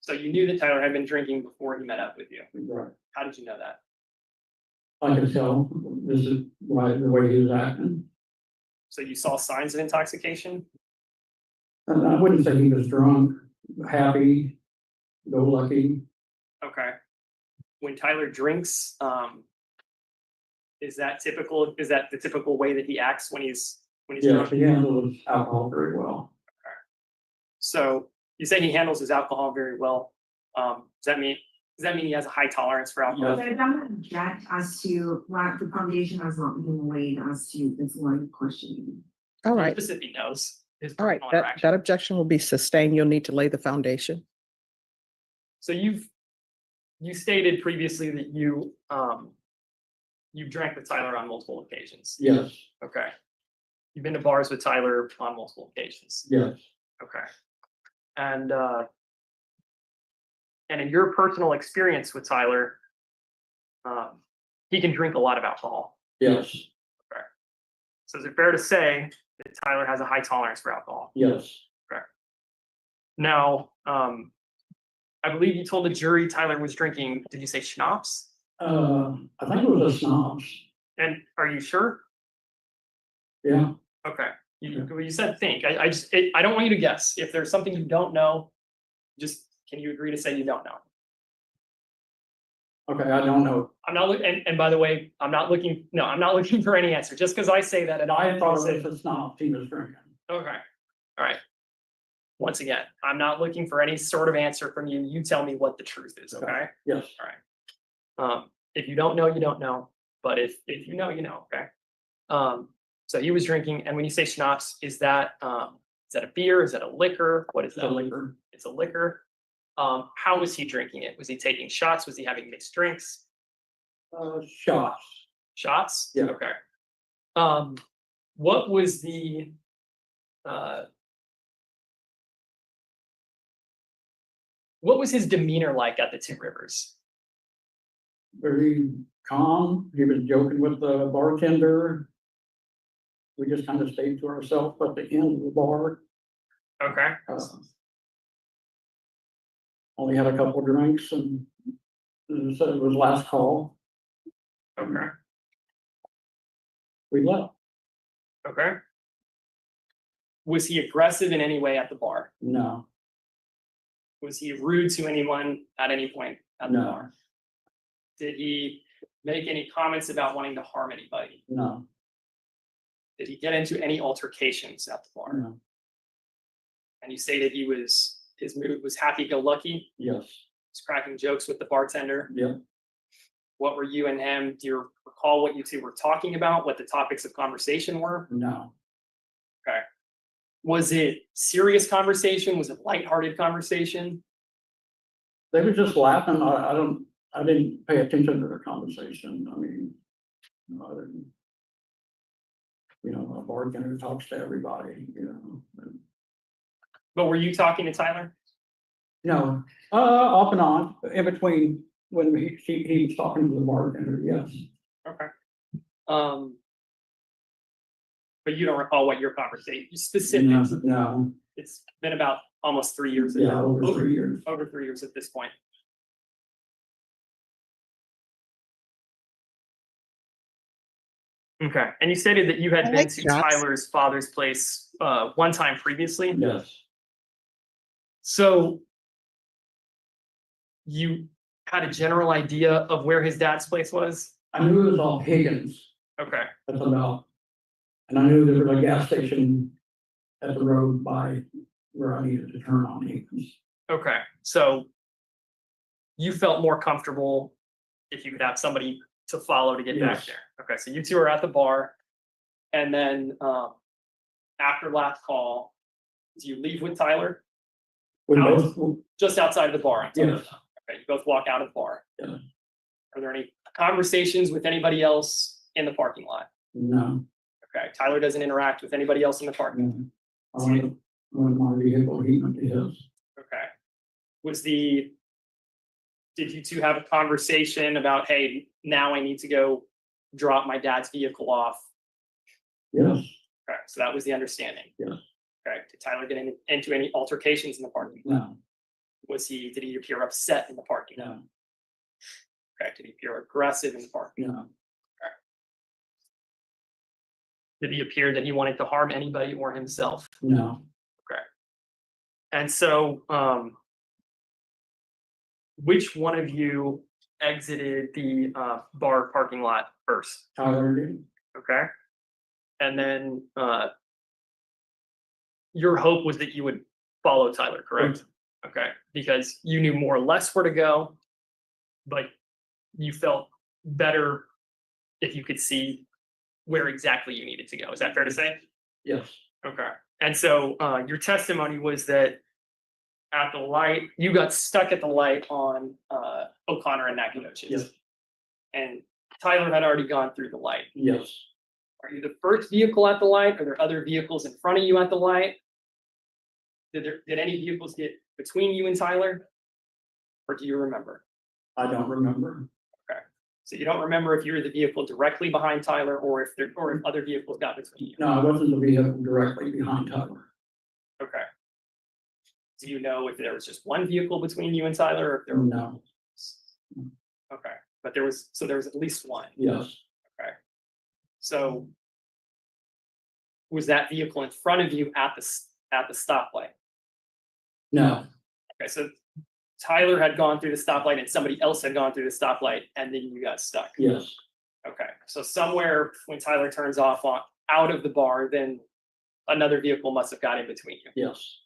So you knew that Tyler had been drinking before he met up with you. right. How did you know that? I could tell this is why the way he was acting. So you saw signs of intoxication? And I wouldn't say he was drunk, happy, go lucky. Okay. When Tyler drinks, is that typical? Is that the typical way that he acts when he's Yes, drunk? he handles alcohol very well. So you say he handles his alcohol very well. Does that mean he has a high tolerance for alcohol? Yes. But I'm not object as to why the foundation has not been laid as to this line of questioning. All right, Just if he knows his all right, personal that interaction. objection will be sustained. You'll need to lay the foundation. So you stated previously that you drank with Tyler on multiple occasions. Yes, Okay. You've been to bars with Tyler on multiple occasions. yes, Okay. And in your personal experience with Tyler, he can drink a lot of alcohol. yes, So is it fair to say that Tyler has a high tolerance for alcohol? yes. Now, I believe you told the jury Tyler was drinking, did you say schnapps? I think it was a snobs. And are you sure? Yeah, Okay. You said think. I don't want you to guess. If there's something you don't know, just can you agree to say you don't know? okay, I don't know. I'm not looking, and by the way, I'm not looking for any answer. Just because I say that and I I thought say, it was a snobs he was drinking. okay. All right. Once again, I'm not looking for any sort of answer from you. You tell me what the truth is, okay? Yes, If you don't know, you don't know. But if you know, you know, okay? So he was drinking, and when you say schnapps, is that a beer? Is that a liquor? What is it's a that? liquor. It's a liquor. How was he drinking it? Was he taking shots? Was he having mixed drinks? Shots. Shots? Yeah. Okay. What was the what was his demeanor like at the Two Rivers? Very calm. He was joking with the bartender. We just kind of stayed to ourselves at the end of the bar. Okay. Only had a couple drinks and said it was last call. Okay. We left. Okay. Was he aggressive in any way at the bar? No, Was he rude to anyone at any point at the No. bar? Did he make any comments about wanting to harm anybody? no, Did he get into any altercations at the bar? no. And you stated his mood was happy-go-lucky, Yes, was cracking jokes with the bartender. yeah. What were you and him? Do you recall what you two were talking about? What the topics of conversation were? No, Okay. Was it serious conversation? Was it lighthearted conversation? they were just laughing. I didn't pay attention to their conversation. I mean, a bartender talks to everybody, But were you talking to Tyler? No, off and on, in between when he was talking to the bartender, yes. Okay. But you don't recall what your conversation specifics. No, It's been about almost 3 years. yeah, over 3 years. Over 3 years at this point. Okay, and you stated that you had I been like to shots. Tyler's father's place one time previously. Yes, So you had a general idea of where his dad's place was? I knew it was off Higgins, Okay, that's about, and I knew there was a gas station at the road by where I needed to turn on Higgins. okay, so you felt more comfortable if you could have somebody to follow to get back Yes. there. Okay, so you two are at the bar, and then after last call, do you leave with Tyler We Out. both, just outside of the bar? I'm talking yes, about. Okay, you both walk out of the bar. Yeah. Are there any conversations with anybody else in the parking lot? no, Okay, Tyler doesn't interact with anybody else in the parking lot. no. I went my vehicle, he went to his. Okay. Did you two have a conversation about, hey, now I need to go drop my dad's vehicle off? Yes, Okay, so that was the understanding. Yeah. Okay, did Tyler get into any altercations in the parking lot? no, Did he appear upset in the parking lot? no, Okay, did he appear aggressive in the parking lot? no, Did he appear that he wanted to harm anybody or himself? no. And so, which one of you exited the bar parking lot first? Tyler did. Okay. And then your hope was that you would follow Tyler, correct? Okay. Because you knew more or less where to go, but you felt better if you could see where exactly you needed to go. Is that fair to say? Yes, Okay. And so your testimony was that at the light, you got stuck at the light on O'Connor and Nacogdoches. yes, And Tyler had already gone through the light. yes. Are you the first vehicle at the light? Are there other vehicles in front of you at the light? Did any vehicles get between you and Tyler? Or do you remember? I don't remember. So you don't remember if you were the vehicle directly behind Tyler or if other vehicles got between you? No, I wasn't the vehicle directly behind Tyler. Okay. Do you know if there was just one vehicle between you and Tyler or if there were No, Okay, but there was at least one. yes, So was that vehicle in front of you at the stoplight? no, Okay, so Tyler had gone through the stoplight and somebody else had gone through the stoplight and then you got stuck. yes, Okay, so somewhere when Tyler turns off out of the bar, then another vehicle must have got in between you. yes.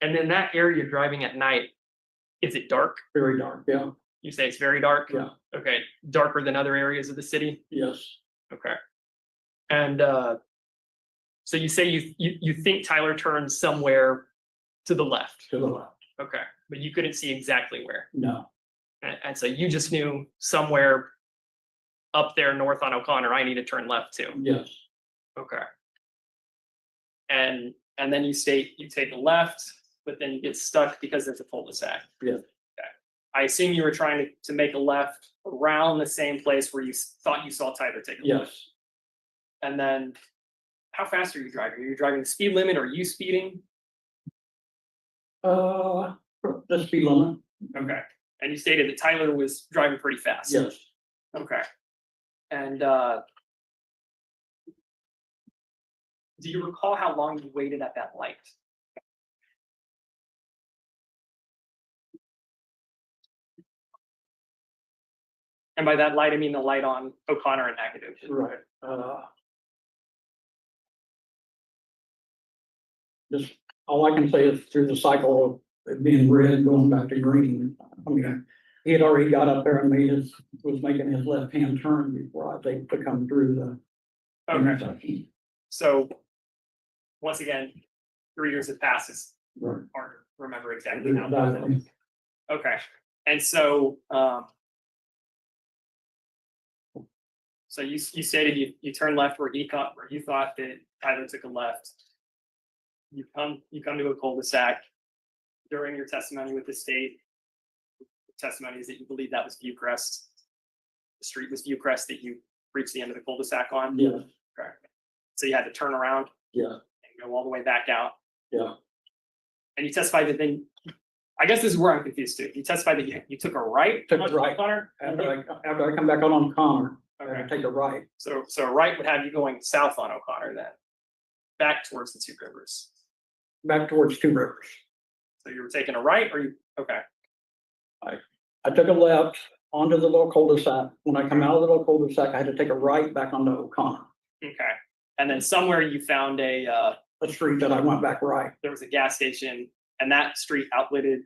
And then that area driving at night, is it dark? Very dark, yeah, You say it's very dark? yeah, Okay, darker than other areas of the city? yes, Okay. And so you say you think Tyler turned somewhere to the left. to the left, Okay, but you couldn't see exactly where. no, And so you just knew somewhere up there north on O'Connor, I need to turn left too. yes, Okay. And then you take a left, but then you get stuck because there's a cul-de-sac. Yeah. Okay. I assume you were trying to make a left around the same place where you thought you saw Tyler take a left. yes. And then how fast are you driving? Are you driving the speed limit? Are you speeding? The speed limit, Okay. And you stated that Tyler was driving pretty fast. yes. Okay. And do you recall how long you waited at that light? And by that light, I mean the light on O'Connor and Nacogdoches. Right, just, all I can say is through the cycle of it being red, going back to green. I mean, he had already got up there and was making his left-hand turn before I was able to come through the Okay. intersection. So once again, 3 years have passed. It's Right. hard to remember exactly how. Exactly. Okay. And so so you stated you turn left where you thought that Tyler took a left. You come to a cul-de-sac. During your testimony with the state, testimony is that you believe that was Viewcrest. The street was Viewcrest that you reached the end of the cul-de-sac on. Yeah, Okay. So you had to turn around yeah, and go all the way back out. yeah, And you testified that then, I guess this is where I'm confused too. You testified that you took a right. Took a on right. Connor? after I come back out on Connor, I Okay. had to take a right. So a right would have you going south on O'Connor then, back towards the Two Rivers. back towards Two Rivers. So you were taking a right or you, okay, I took a left onto the little cul-de-sac. When I come out of the little cul-de-sac, I had to take a right back onto O'Connor, okay. And then somewhere you found a street that I went back right. there was a gas station and that street it's probably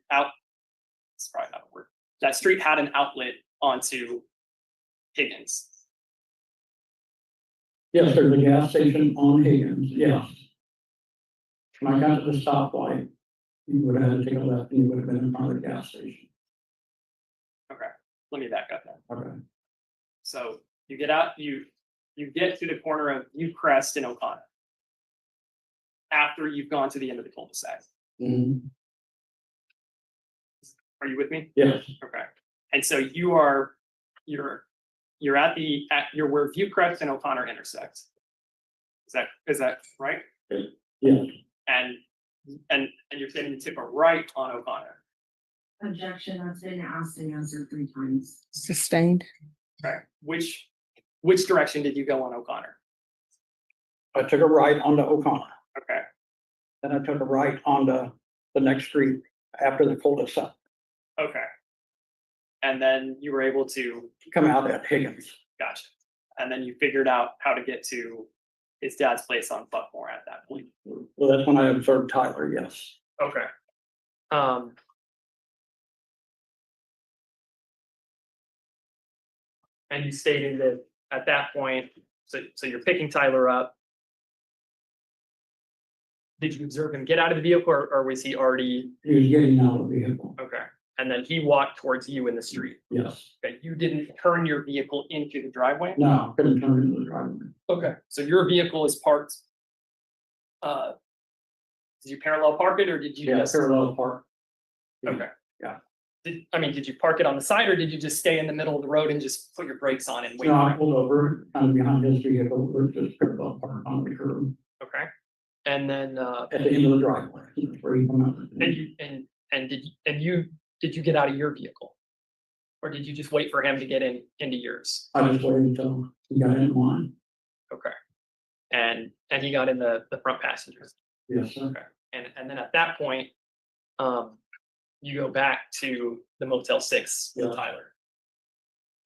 not a word. That street had an outlet onto Higgins. Yes, there's a gas station on Higgins, yes. When I got to the stoplight, you would have had to take a left and you would have been in front of the gas station. Let me back up then. Okay. So you get out, you get to the corner of Crest and O'Connor. After you've gone to the end of the cul-de-sac. Mhm. Are you with me? Yes, Okay. And so you're at you're where Viewcrest and O'Connor intersect. Is that right? yes, And you're getting to tip a right on O'Connor. Objection, that's been asked and answered 3 times. Sustained. Okay. Which direction did you go on O'Connor? I took a right onto O'Connor, Okay. then I took a right onto the next street after the cul-de-sac, Okay. And then you were able to, come out at Higgins. gotcha. And then you figured out how to get to his dad's place on Buckmore at that point. Well, that's when I observed Tyler, yes. Okay. And you stated that at that point, so you're picking Tyler up. Did you observe him get out of the vehicle or was he already, He was getting out of the vehicle, okay? And then he walked towards you in the street. yes. Okay, you didn't turn your vehicle into the driveway? No, couldn't turn into the driveway. Okay, so your vehicle is parked. Did you parallel park it or did you Yeah, just? parallel park. Okay. Yeah. Did you park it on the side or did you just stay in the middle of the road and just put your brakes on and wait? No, for I it? pulled over, kind of behind his vehicle, we're just parallel park on the curb Okay, and then, at the end of the driveway. That's where he come out. did you get out of your vehicle? Or did you just wait for him to get into yours? I just waited until he got in line. Okay. And he got in the front passenger. Yes, sir. Okay. And then at that point, you go back to the Motel 6 with Yeah. Tyler.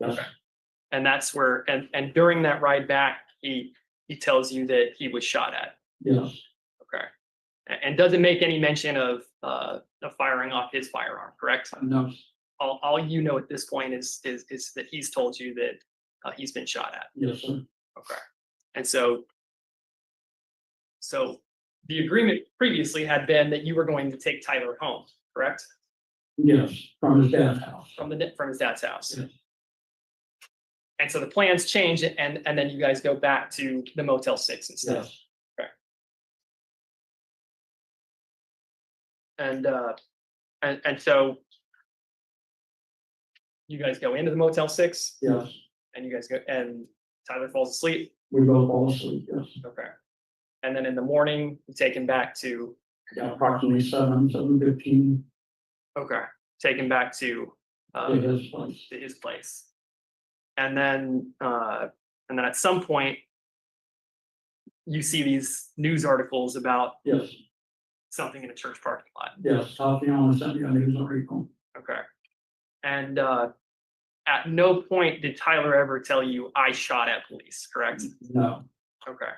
Yes. Okay. And that's where, and during that ride back, he tells you that he was shot at. Yes, Okay. And doesn't make any mention of firing off his firearm, correct? no, All you know at this point is that he's told you that he's been shot at. yes, sir. Okay. And so the agreement previously had been that you were going to take Tyler home, correct? Yes, from his dad's house. From his dad's house. Yes. And so the plans change and then you guys go back to the Motel 6 instead. Yes, And so you guys go into the Motel 6 yes, and you guys go and Tyler falls asleep. we both fall asleep, yes. Okay. And then in the morning, you take him back to, Yeah, approximately 7:15 okay, take him back to to his place. his place. And then at some point, you see these news articles about Yes, something in a church parking lot. yes, Tatiana sent me a news article. Okay. And at no point did Tyler ever tell you I shot at police, correct? No, Okay.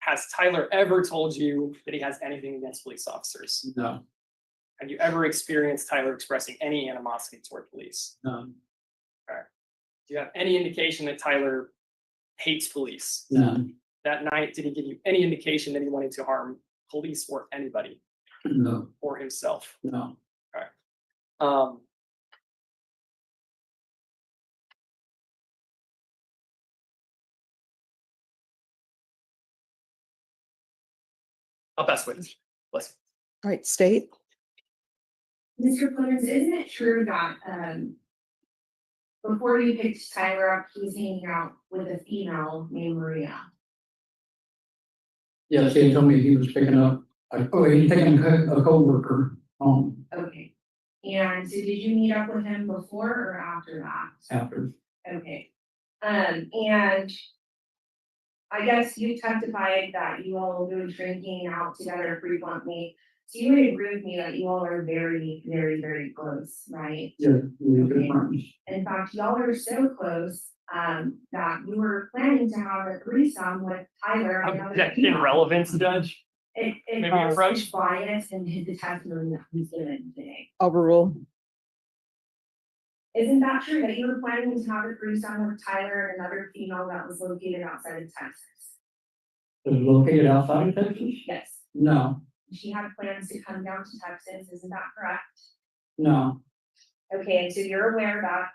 Has Tyler ever told you that he has anything against police officers? no, Have you ever experienced Tyler expressing any animosity toward police? no, Do you have any indication that Tyler hates police? no, That night, did he give you any indication that he wanted to harm police or anybody no, or himself? no. I'll pass witness. Bless All right, state. Mr. Clemens, isn't it true that, before you picked Tyler up, he was hanging out with a female named Maria? Yes, he told me he was picking up, he's taking a coworker home Okay. And so did you meet up with him before or after that? after. Okay. And I guess you testified that you all go drinking out together frequently. So you would agree with me that you all are very, very, very close, right? Yeah, we Okay. friends. In fact, y'all are so close, that you were planning to have a threesome with Tyler. and another Objection, female. relevance, Judge. It Maybe was approach. biased in the testimony that he's given today. Overrule. Isn't that true that you were planning to have a threesome with Tyler and another female that was located outside of Texas? Is it located outside of Texas? Yes. No, She had plans to come down to Texas, isn't that correct? no. Okay, and so you're aware that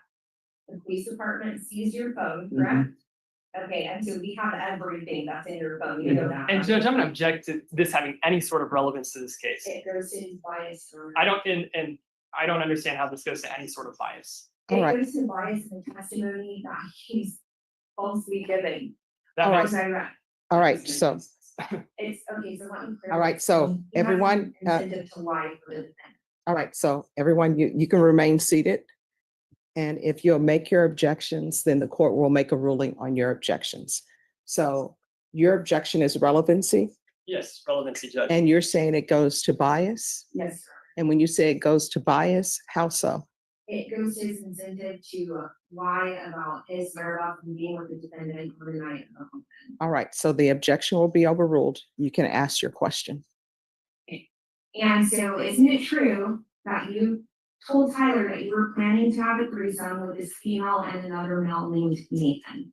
the police department seized your phone, correct? Okay, and so we have everything that's in your phone, you know that. And right? Judge, I'm gonna object to this having any sort of relevance to this case. It goes to his bias. or- I don't, and I don't understand how this goes to any sort of bias. It All right. goes to bias in the testimony that he's falsely giving. That All right. makes- Was I right? All right, so, It's, okay, so let me. clear all right, this. so You have everyone, Incentive to lie for the defendant. all right, so everyone, you can remain seated. And if you'll make your objections, then the court will make a ruling on your objections. So your objection is relevancy, Yes, relevancy, Judge. and you're saying it goes to bias? Yes, sir. And when you say it goes to bias, how so? It goes to his incentive to lie about his whereabouts and being with the defendant for the night of the home. All right, so the objection will be overruled. You can ask your question. And so isn't it true that you told Tyler that you were planning to have a threesome with this female and another male named Nathan?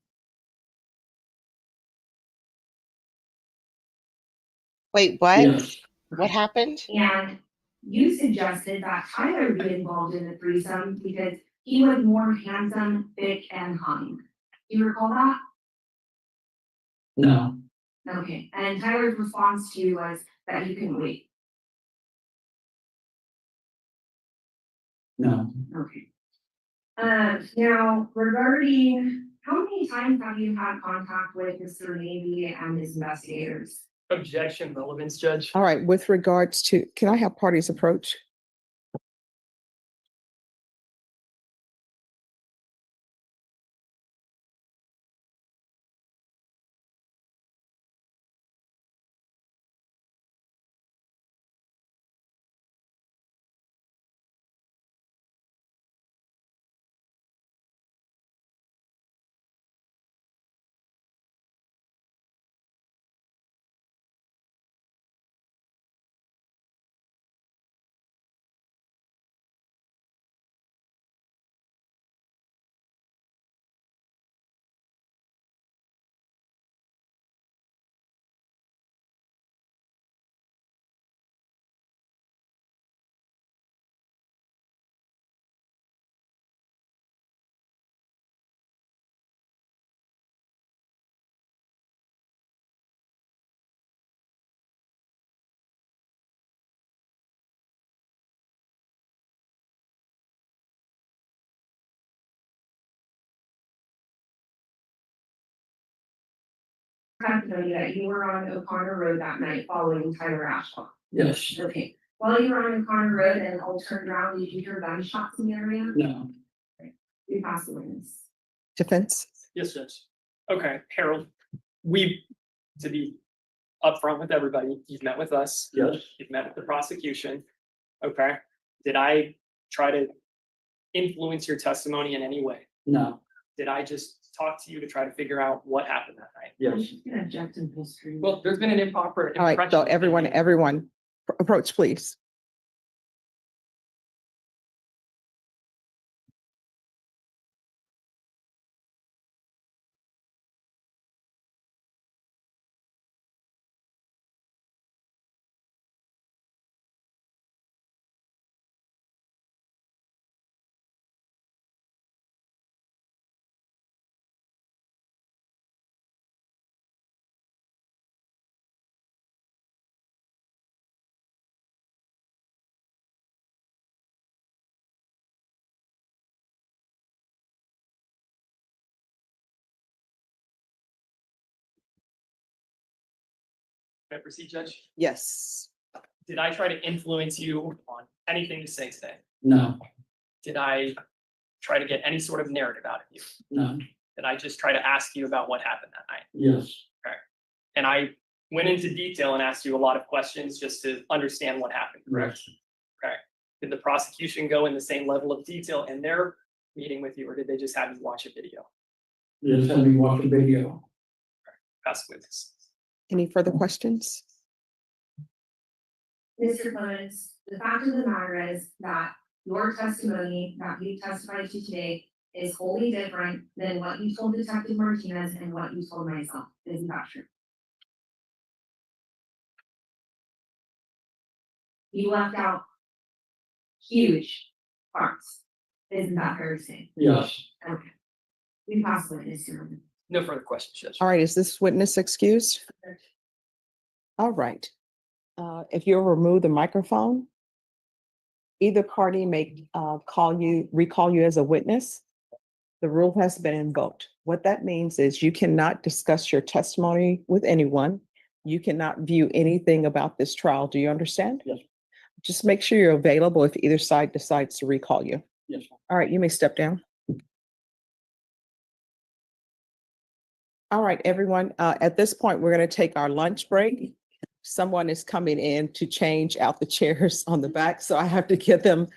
Wait, what? Yes, What happened? And you suggested that Tyler be involved in the threesome because he was more handsome, thick, and hung. Do you recall that? no, Okay, and Tyler's response to you was that you can wait. no. Okay. Now regarding, how many times have you had contact with Mr. Navy and his investigators? Objection, relevance, Judge. All right, with regards to, can I have parties approach? Testimony that you were on O'Connor Road that night following Tyler Ashford. Yes, Okay, while you were on O'Connor Road and all turned around, did you hear gunshots in the area? no. You passed the witness. Defense? Yes, Judge. Okay, Harold, to be upfront with everybody, you've met with us. Yes, You've met with the prosecution. Okay, did I try to influence your testimony in any way? no, Did I just talk to you to try to figure out what happened that night? yes. Object in history. Well, there's been an improper All right, impression. so everyone, approach, please. May I proceed, Judge? Yes. Did I try to influence you on anything to say today? No, Did I try to get any sort of narrative out of you? no, Did I just try to ask you about what happened that night? yes, Okay. And I went into detail and asked you a lot of questions just to understand what happened, correct? Okay. Did the prosecution go in the same level of detail in their meeting with you, or did they just have you watch a video? Just had me watch the video. Pass witness. Any further questions? Mr. Clemens, the fact of the matter is that your testimony that you testified to today is wholly different than what you told Detective Martinez and what you told myself. Isn't that true? You left out huge parts. Isn't that fair to say? Yes. Okay. We pass the witness here. No further questions, Judge. All right, is this witness excused? All right. If you'll remove the microphone, either party may recall you as a witness. The rule has been invoked. What that means is you cannot discuss your testimony with anyone. You cannot view anything about this trial. Do you understand? Yes. Just make sure you're available if either side decides to recall you. Yes. All right, you may step down. All right, everyone, at this point, we're going to take our lunch break. Someone is coming in to change out the chairs on the back, so I have to give them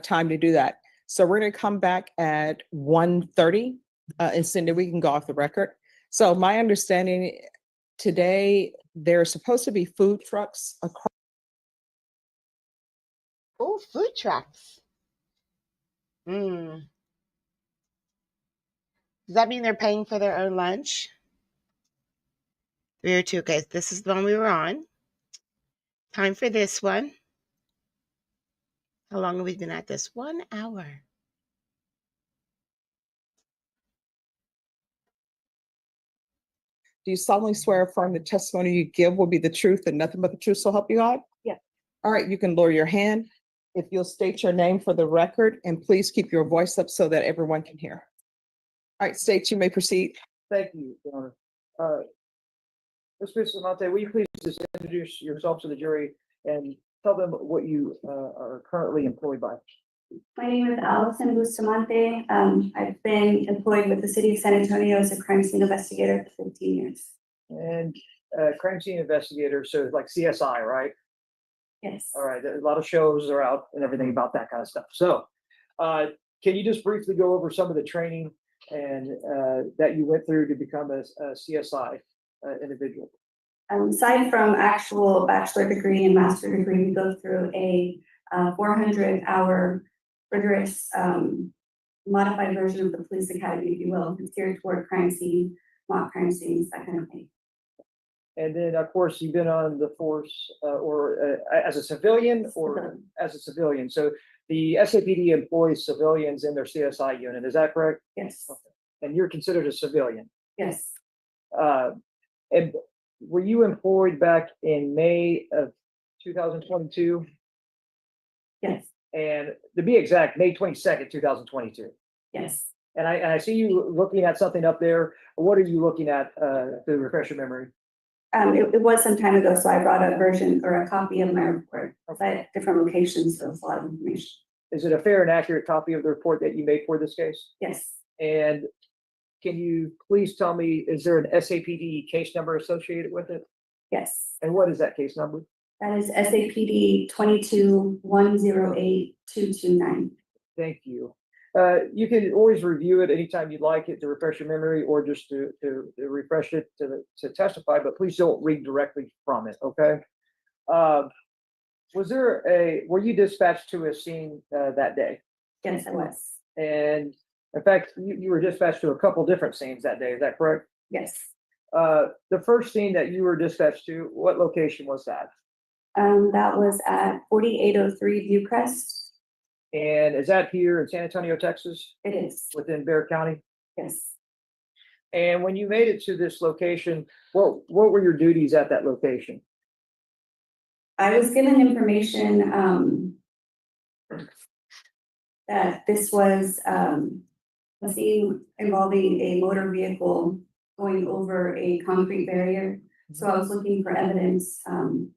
time to do that. So we're going to come back at 1:30, and Cindy, we can go off the record. So my understanding today, there are supposed to be food trucks across. Oh, food trucks. Does that mean they're paying for their own lunch? 3 or 2. Okay, this is the one we were on. Time for this one. How long have we been at this? 1 hour. Do you solemnly swear or affirm the testimony you give will be the truth and nothing but the truth, so help you God? Yeah. All right, you can lower your hand. If you'll state your name for the record, and please keep your voice up so that everyone can hear. All right, state, you may proceed. Thank you, Your Honor. Ms. Bustamante, will you please just introduce yourself to the jury and tell them what you are currently employed by? My name is Allison Bustamante. I've been employed with the city of San Antonio as a crime scene investigator for 15 years. And crime scene investigator, so like CSI, right? Yes. All right, a lot of shows are out and everything about that kind of stuff. So can you just briefly go over some of the training and that you went through to become a CSI individual? Aside from actual bachelor degree and master degree, we go through a 400-hour rigorous modified version of the police academy, if you will, geared toward crime scene, mock crime scenes, that kind of thing. And then, of course, you've been on the force as a civilian or Civilian. as a civilian. So the SAPD employs civilians in their CSI unit. Is that correct? Yes. And you're considered a civilian. Yes. And were you employed back in May of 2022? Yes. And to be exact, May 22nd, 2022. Yes. And I see you looking at something up there. What are you looking at to refresh your memory? It was some time ago, so I brought a version or a copy of my report at different locations, so it's a lot of information. Is it a fair and accurate copy of the report that you made for this case? Yes. And can you please tell me, is there an SAPD case number associated with it? Yes. And what is that case number? That is SAPD 22-108-229. Thank you. You can always review it anytime you'd like it to refresh your memory or just to refresh it to testify, but please don't read directly from it, okay? Were you dispatched to a scene that day? Yes, I was. And in fact, you were dispatched to a couple different scenes that day, is that correct? Yes. The first scene that you were dispatched to, what location was that? That was at 4803 Viewcrest. And is that here in San Antonio, Texas, It is. within Bexar County? Yes. And when you made it to this location, what were your duties at that location? I was given information that this was a scene involving a motor vehicle going over a concrete barrier. So I was looking for evidence to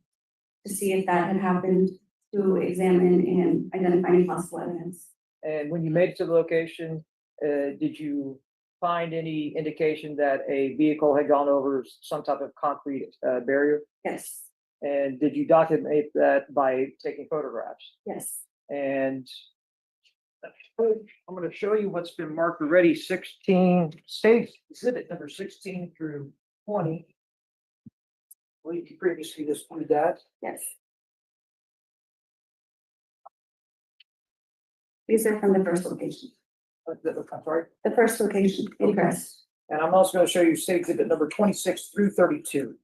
see if that had happened, to examine and identify any possible evidence. And when you made it to the location, did you find any indication that a vehicle had gone over some type of concrete barrier? Yes, And did you document that by taking photographs? yes, And I'm going to show you what's been marked already, 16, state exhibit number 16 through 20. Well, you previously displayed that. yes. These are from the first location, I'm sorry. the first location, ingress. And I'm also going to show you state exhibit number 26 through 32.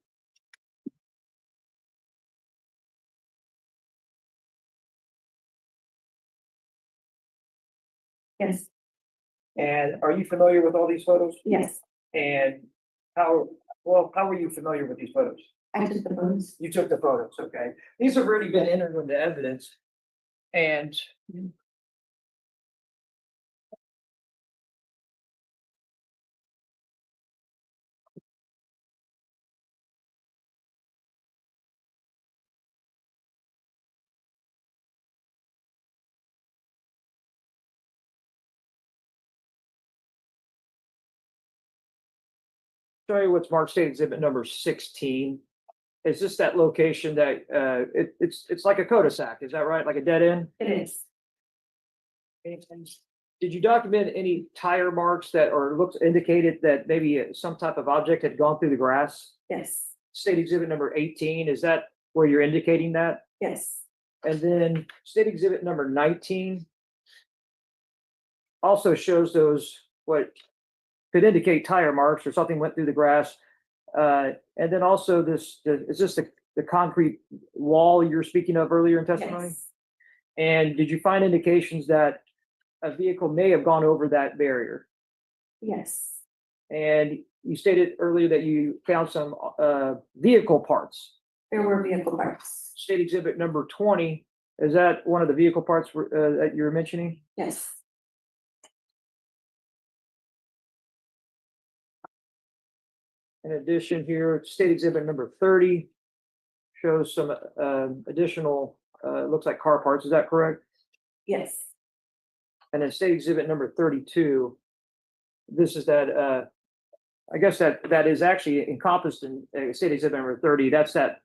Yes, And are you familiar with all these photos? yes, And how were you familiar with these photos? I took the photos. You took the photos, okay. These have already been entered into evidence. And show you what's marked state exhibit number 16. Is this that location that it's like a cul-de-sac, is that right? Like a dead end? It is. Did you document any tire marks that or looks indicated that maybe some type of object had gone through the grass? Yes, State exhibit number 18, is that where you're indicating that? yes, And then state exhibit number 19 also shows those what could indicate tire marks or something went through the grass. And then also is this the concrete wall you were speaking of earlier in testimony? yes, And did you find indications that a vehicle may have gone over that barrier? yes, And you stated earlier that you found some vehicle parts. there were vehicle parts. State exhibit number 20, is that one of the vehicle parts that you're mentioning? Yes, In addition here, state exhibit number 30 shows some additional, looks like car parts, is that correct? yes, And then state exhibit number 32, this is that, I guess that is actually encompassed in state exhibit number 30. That's that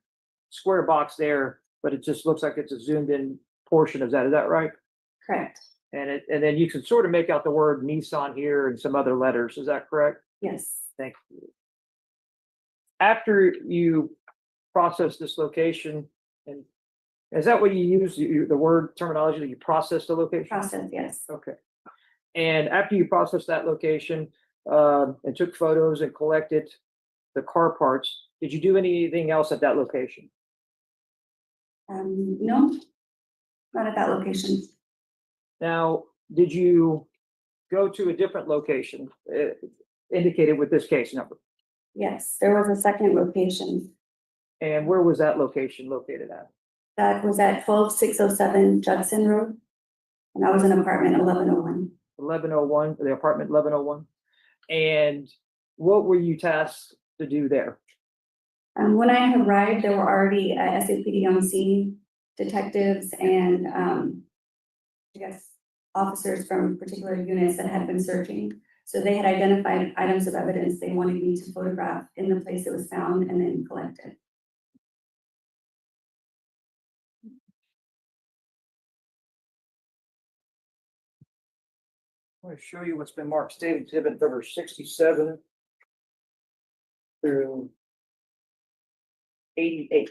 square box there, but it just looks like it's a zoomed in portion of that. Is that right? correct. And then you can sort of make out the word Nissan here and some other letters. Is that correct? Yes, Thank you. After you process this location, and is that what you use, the word terminology that you process the location? process, yes, Okay. And after you processed that location, and took photos and collected the car parts, did you do anything else at that location? no, not at that location. Now, did you go to a different location, indicated with this case number? Yes, there was a second location. And where was that location located at? That was at 12607 Judson Road. And that was in apartment 1101. 1101, the apartment 1101. And what were you tasked to do there? When I arrived, there were already SAPD on scene, detectives and I guess officers from particular units that had been searching. So they had identified items of evidence they wanted me to photograph in the place it was found and then collect it. I'm going to show you what's been marked state exhibit number 67 through 88.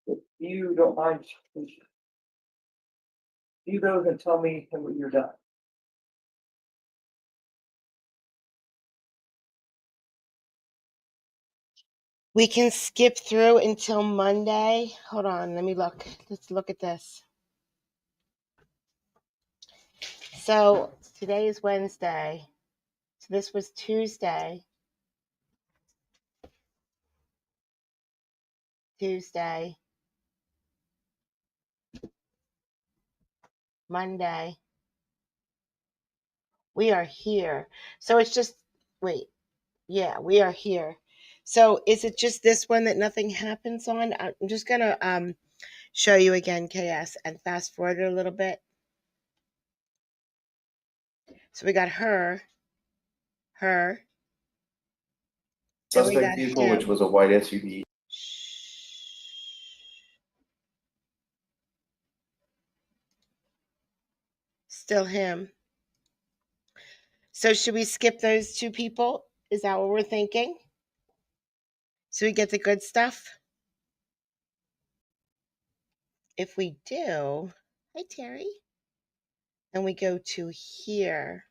If you don't mind, you go and tell me when you're done. We can skip through until Monday. Hold on, let me look. Let's look at this. So today is Wednesday. So this was Tuesday. Monday. We are here. So it's just, wait. Yeah, we are here. So is it just this one that nothing happens on? I'm just going to show you again, KS, and fast forward it a little bit. So we got her. her. Then we Suspect got vehicle, which him. was a white SUV. Still him. So should we skip those two people? Is that what we're thinking? So we get the good stuff? If we do, hi Terry. And we go to here.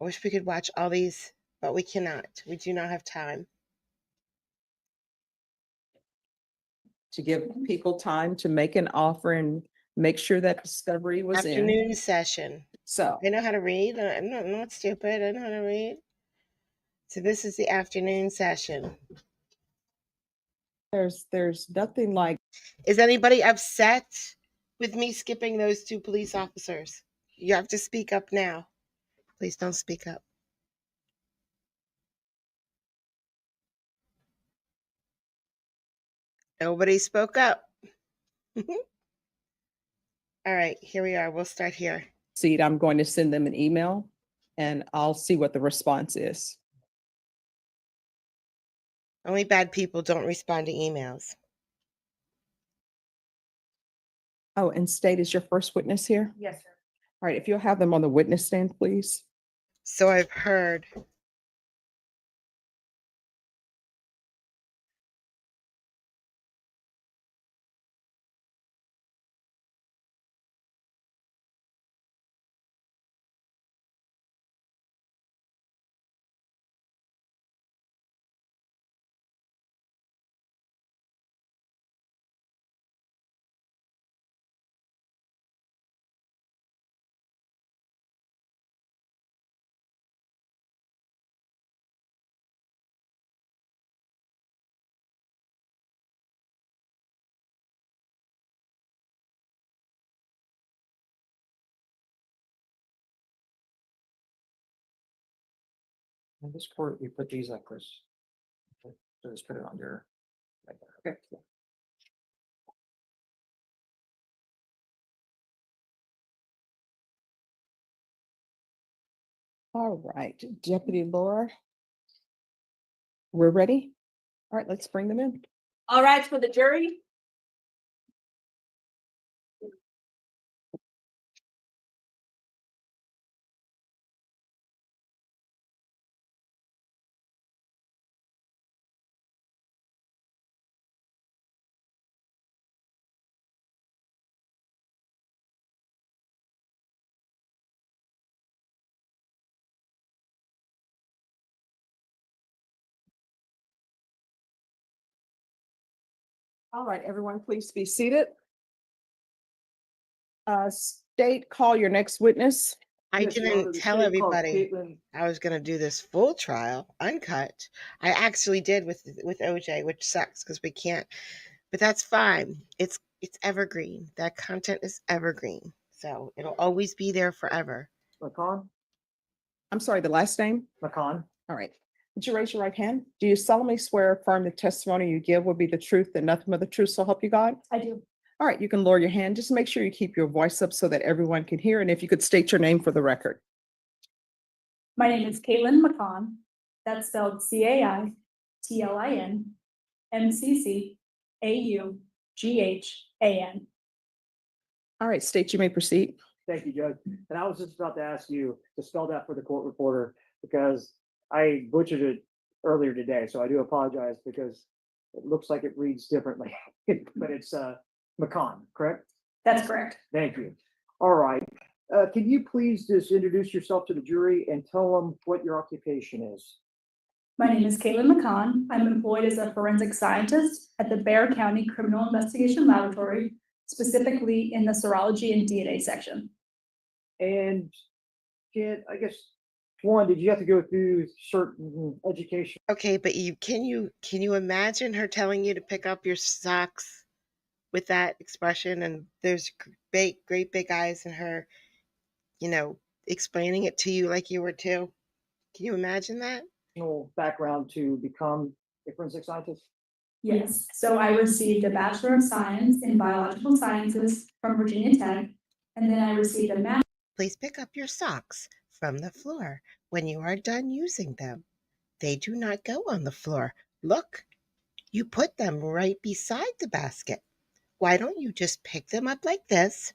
I wish we could watch all these, but we cannot. We do not have time. To give people time to make an offer and make sure that discovery was in. Afternoon session. So I know how to read. I'm not stupid. I know how to read. So this is the afternoon session. there's nothing like, Is anybody upset with me skipping those two police officers? You have to speak up now. Please don't speak up. Nobody spoke up. All right, here we are. We'll start here. seat, I'm going to send them an email and I'll see what the response is. Only bad people don't respond to emails. Oh, and State is your first witness here? Yes, sir. All right, if you'll have them on the witness stand, please. So I've heard. In this court, we put these up, Chris. Okay, so just put it on your, right there. Okay. All right, Deputy Laura. We're ready? All right, let's bring them in. All right, for the jury. All right, everyone, please be seated. State, call your next witness. I Yes, Your Honor, didn't the tell state called everybody Caitlin. I was going to do this full trial, uncut. I actually did with OJ, which sucks because we can't. But that's fine. It's evergreen. That content is evergreen. So it'll always be there forever. McCon, I'm sorry, the last name? McCon. All right. Would you raise your right hand? Do you solemnly swear or affirm the testimony you give will be the truth and nothing but the truth, so help you God? I do. All right, you can lower your hand. Just make sure you keep your voice up so that everyone can hear. And if you could state your name for the record. My name is Caitlin McCon. That's spelled CAITLIN MCCAUGHAN. All right, state you may proceed. Thank you, Judge. And I was just about to ask you to spell that for the court reporter because I butchered it earlier today. So I do apologize because it looks like it reads differently, but it's McCon, correct? That's correct. Thank you. All right. Can you please just introduce yourself to the jury and tell them what your occupation is? My name is Caitlin McCon. I'm employed as a forensic scientist at the Bexar County Criminal Investigation Laboratory, specifically in the serology and DNA section. And I guess, one, did you have to go through certain education? Okay, but can you imagine her telling you to pick up your socks with that expression, and there's great big eyes in her, explaining it to you like you were too? Can you imagine that? Background to become a forensic scientist? Yes, so I received a Bachelor of Science in Biological Sciences from Virginia Tech, and then I received a Master's. Please pick up your socks from the floor when you are done using them. They do not go on the floor. Look, you put them right beside the basket. Why don't you just pick them up like this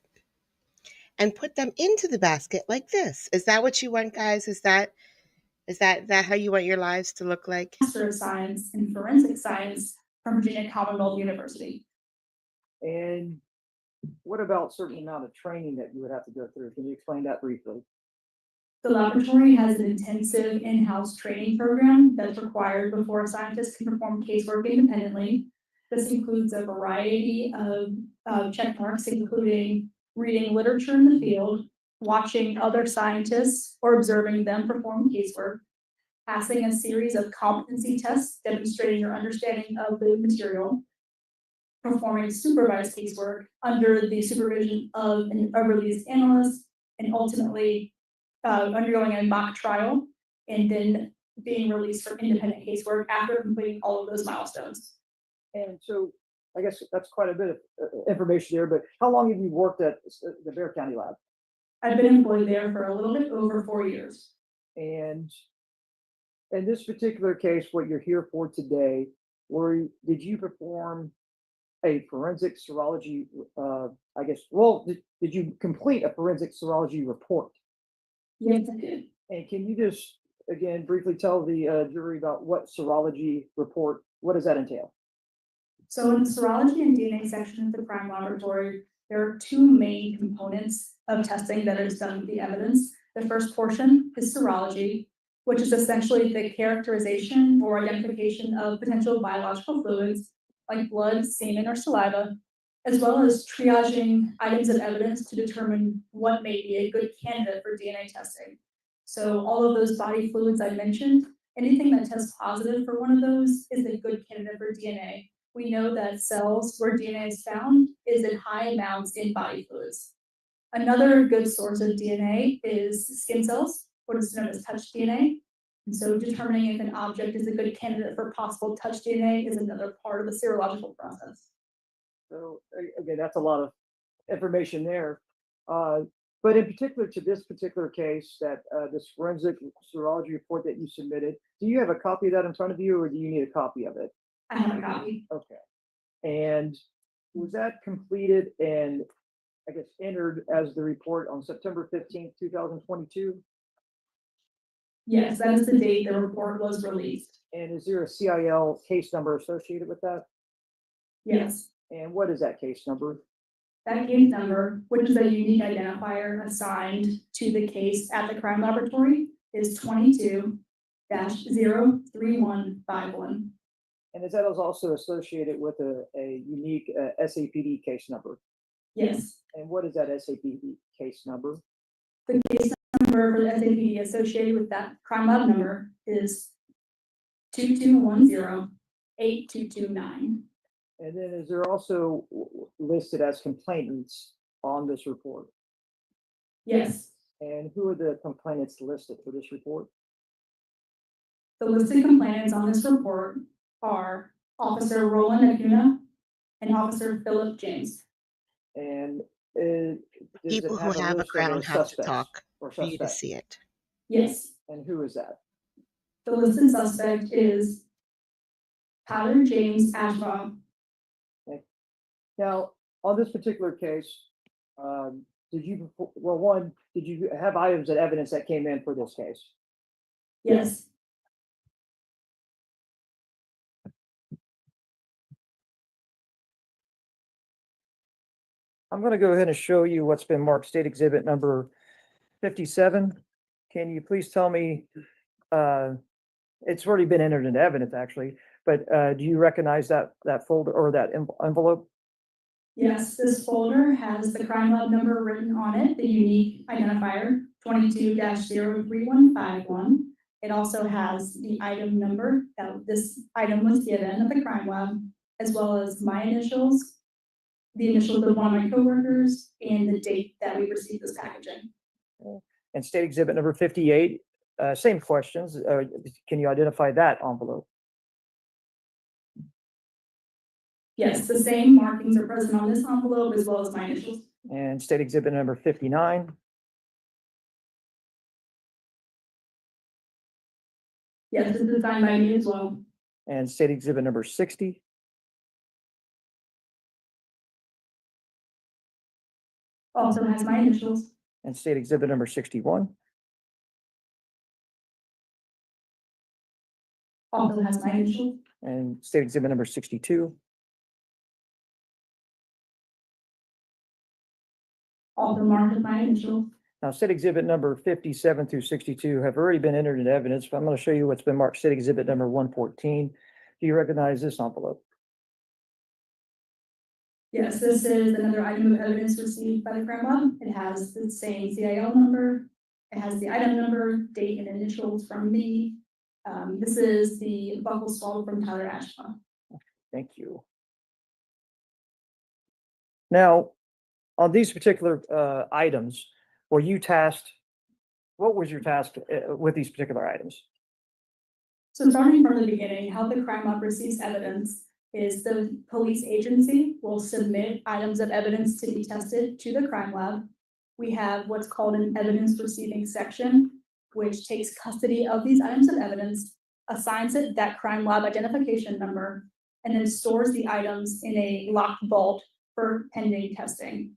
and put them into the basket like this? Is that what you want, guys? Is that how you want your lives to look like? Master of Science in Forensic Science from Virginia Commonwealth University. And what about certain amount of training that you would have to go through? Can you explain that briefly? The laboratory has an intensive in-house training program that's required before a scientist can perform casework independently. This includes a variety of check marks, including reading literature in the field, watching other scientists or observing them perform casework, passing a series of competency tests demonstrating your understanding of the material, performing supervised casework under the supervision of a released analyst, and ultimately undergoing a mock trial and then being released for independent casework after completing all of those milestones. And so I guess that's quite a bit of information there, but how long have you worked at the Bear County lab? I've been employed there for a little bit over 4 years. And in this particular case, what you're here for today, did you perform a forensic serology, did you complete a forensic serology report? Yes, I did. And can you just, again, briefly tell the jury about what serology report, what does that entail? So in the serology and DNA section of the crime laboratory, there are two main components of testing that is done with the evidence. The first portion is serology, which is essentially the characterization or identification of potential biological fluids like blood, semen, or saliva, as well as triaging items of evidence to determine what may be a good candidate for DNA testing. So all of those body fluids I mentioned, anything that tests positive for one of those is a good candidate for DNA. We know that cells where DNA is found is in high amounts in body fluids. Another good source of DNA is skin cells, what is known as touch DNA. And so determining if an object is a good candidate for possible touch DNA is another part of the serological process. So again, that's a lot of information there. But in particular to this particular case, that this forensic serology report that you submitted, do you have a copy of that in front of you, or do you need a copy of it? I have a copy. Okay. And was that completed and I guess entered as the report on September 15th, 2022? Yes, that is the date the report was released. And is there a CIL case number associated with that? Yes, And what is that case number? that case number, which is a unique identifier assigned to the case at the crime laboratory, is 22-03151. And is that also associated with a unique SAPD case number? Yes, And what is that SAPD case number? the case number for the SAPD associated with that crime lab number is 2210-8229. And then is there also listed as complainants on this report? Yes, And who are the complainants listed for this report? the listed complainants on this report are Officer Roland Acuna and Officer Philip James. And does People it who have a list of crown the have to suspects talk or for you to suspects? see it. Yes, And who is that? the listed suspect is Tyler James Ashbaugh. Now, on this particular case, did you have items of evidence that came in for this case? Yes, I'm going to go ahead and show you what's been marked state exhibit number 57. Can you please tell me, it's already been entered into evidence actually, but do you recognize that folder or that envelope? yes, this folder has the crime lab number written on it, the unique identifier 22-03151. It also has the item number that this item was given at the crime lab, as well as my initials, the initials of one of my coworkers, and the date that we received this packaging. And state exhibit number 58, same questions. Can you identify that envelope? Yes, the same markings are present on this envelope as well as my initials. And state exhibit number 59. Yes, this is signed by me as well. And state exhibit number 60. Also has my initials. And state exhibit number 61. Also has my initials. And state exhibit number 62. Also marked with my initials. Now, state exhibit number 57 through 62 have already been entered into evidence, but I'm going to show you what's been marked state exhibit number 114. Do you recognize this envelope? Yes, this is another item of evidence received by the crime lab. It has the same CIL number. It has the item number, date, and initials from me. This is the buckle swallow from Tyler Ashbaugh. Thank you. Now, on these particular items, were you tasked, what was your task with these particular items? So starting from the beginning, how the crime lab receives evidence is the police agency will submit items of evidence to be tested to the crime lab. We have what's called an evidence receiving section, which takes custody of these items of evidence, assigns it that crime lab identification number, and then stores the items in a locked vault for pending testing.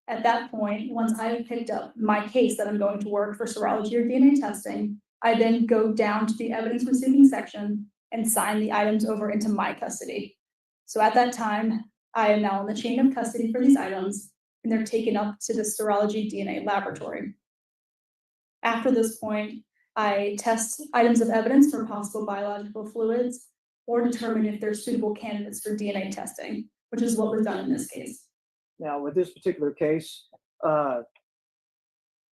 At that point, once I have picked up my case that I'm going to work for serology or DNA testing, I then go down to the evidence receiving section and sign the items over into my custody. So at that time, I am now in the chain of custody for these items, and they're taken up to the serology DNA laboratory. After this point, I test items of evidence for possible biological fluids or determine if they're suitable candidates for DNA testing, which is what was done in this case. Now, with this particular case,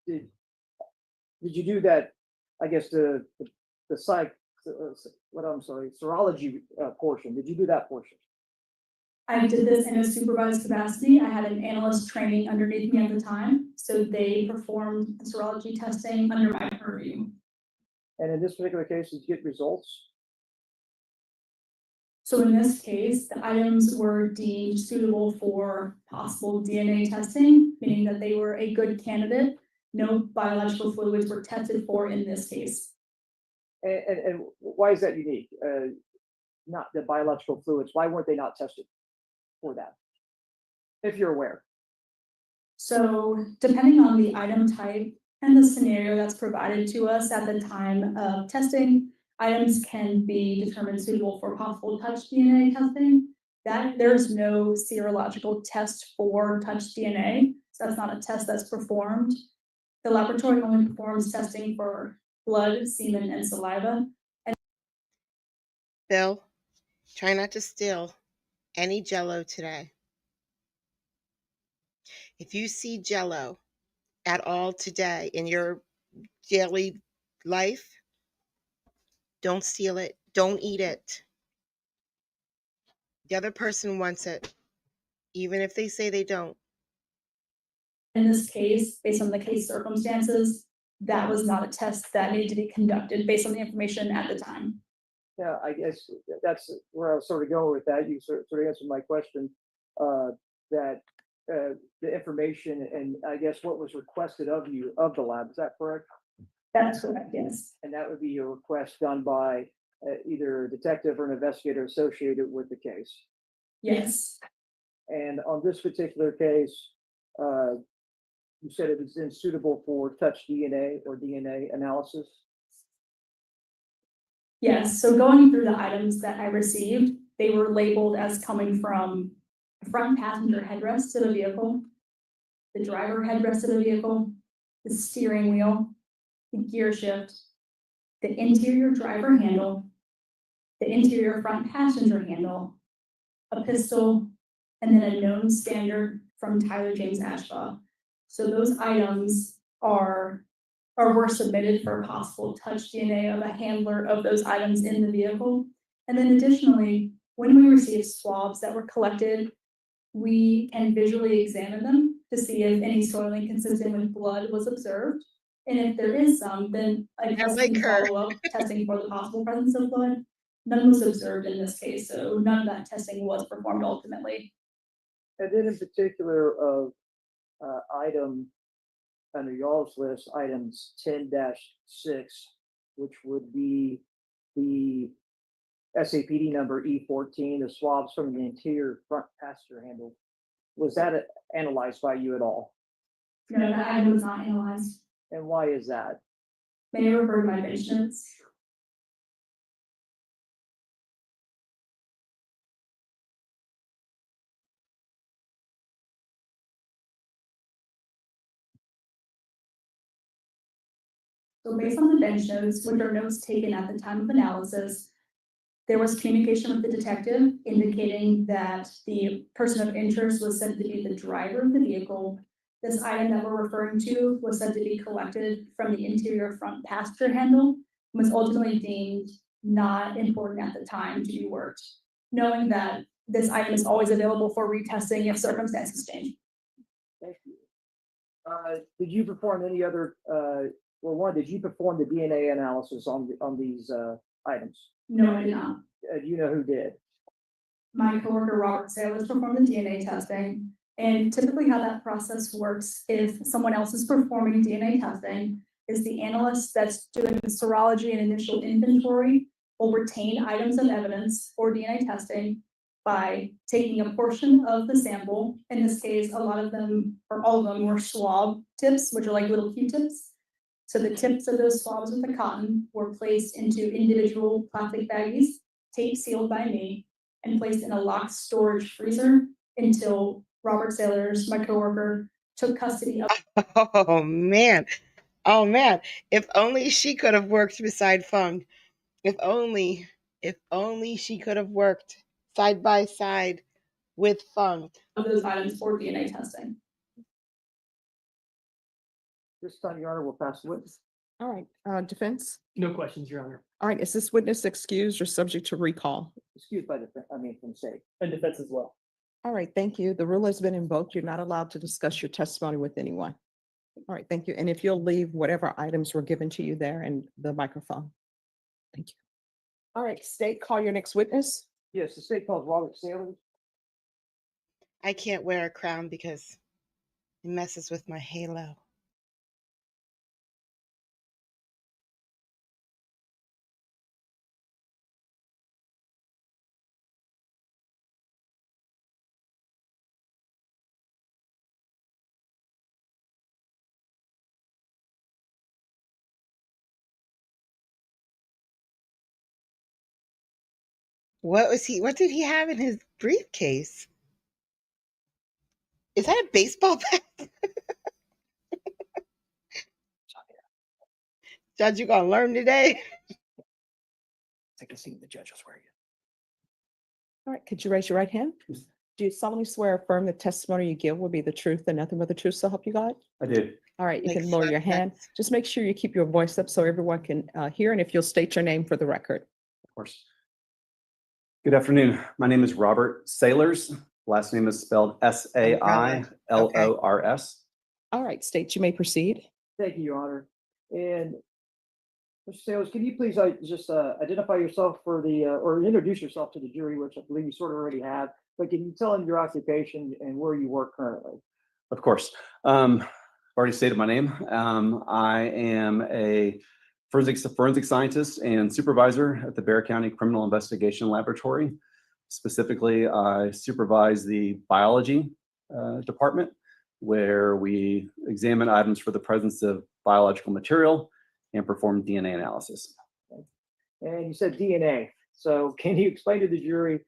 did you do that, I guess, the serology portion, did you do that portion? I did this in a supervised capacity. I had an analyst training underneath me at the time, so they performed the serology testing under my purview. And in this particular case, did you get results? So in this case, the items were deemed suitable for possible DNA testing, meaning that they were a good candidate. No biological fluids were tested for in this case. And why is that unique? Not the biological fluids, why weren't they not tested for that? If you're aware. So depending on the item type and the scenario that's provided to us at the time of testing, items can be determined suitable for possible touch DNA testing. That there's no serological test for touch DNA, so that's not a test that's performed. The laboratory only performs testing for blood, semen, and saliva. Bill, try not to steal any Jell-O today. If you see Jell-O at all today in your daily life, don't steal it. Don't eat it. The other person wants it, even if they say they don't. In this case, based on the case circumstances, that was not a test that needed to be conducted based on the information at the time. Yeah, I guess that's where I was sort of going with that. You sort of answered my question, that the information and I guess what was requested of you, of the lab, is that correct? That's correct, yes. And that would be a request done by either a detective or an investigator associated with the case. Yes. And on this particular case, you said it was unsuitable for touch DNA or DNA analysis. Yes, so going through the items that I received, they were labeled as coming from the front passenger headrest of the vehicle, the driver headrest of the vehicle, the steering wheel, the gear shift, the interior driver handle, the interior front passenger handle, a pistol, and then a known standard from Tyler James Ashbaugh. So those items were submitted for possible touch DNA of a handler of those items in the vehicle. And then additionally, when we receive swabs that were collected, we can visually examine them to see if any soiling consistent with blood was observed. And if there is some, then I like her. follow up testing for the possible presence of blood. none was observed in this case, so none of that testing was performed ultimately. And then in particular of item under y'all's list, items 10-6, which would be the SAPD number E14, the swabs from the interior front passenger handle. Was that analyzed by you at all? No, that item was not analyzed. And why is that? May I refer to my bench notes? So based on the bench notes, which are notes taken at the time of analysis, there was communication with the detective indicating that the person of interest was said to be the driver of the vehicle. This item that we're referring to was said to be collected from the interior front passenger handle, and was ultimately deemed not important at the time to be worked, knowing that this item is always available for retesting if circumstances change. Thank you. Did you perform any other, did you perform the DNA analysis on these items? No, I did not. Do you know who did? My coworker, Robert Sailors, performed the DNA testing. And typically how that process works, if someone else is performing DNA testing, is the analyst that's doing the serology and initial inventory will retain items of evidence for DNA testing by taking a portion of the sample. In this case, a lot of them, or all of them, were swab tips, which are like little Q-tips. So the tips of those swabs with the cotton were placed into individual plastic baggies, tape sealed by me, and placed in a locked storage freezer until Robert Sailors, my coworker, took custody of. Oh man. Oh man. If only she could have worked beside Fung. If only she could have worked side by side with Fung. Of those items for DNA testing. This time, Your Honor, we'll pass the witness. All right, defense. No questions, Your Honor. All right, is this witness excused or subject to recall? Excused by from sake. And defense as well. All right, thank you. The rule has been invoked. You're not allowed to discuss your testimony with anyone. All right, thank you. And if you'll leave whatever items were given to you there and the microphone. Thank you. All right, state, call your next witness. Yes, the state calls Robert Sailors. I can't wear a crown because it messes with my halo. What did he have in his briefcase? Is that a baseball bat? Judge, you gonna learn today? Take a seat. The judge will swear you. All right, could you raise your right hand? Do you solemnly swear or affirm the testimony you give will be the truth and nothing but the truth, so help you God? I did. All right, you Makes can lower your hand. sense. Just make sure you keep your voice up so everyone can hear, and if you'll state your name for the record. Of course. Good afternoon. My name is Robert Sailors. Last name is spelled Sailors. All right, state, you may proceed. Thank you, Your Honor. And Mr. Sailors, can you please just identify yourself for the, or introduce yourself to the jury, which I believe you sort of already have, but can you tell them your occupation and where you work currently? Of course. Already stated my name. I am a forensic scientist and supervisor at the Bexar County Criminal Investigation Laboratory. Specifically, I supervise the biology department, where we examine items for the presence of biological material and perform DNA analysis. And you said DNA. So can you explain to the jury,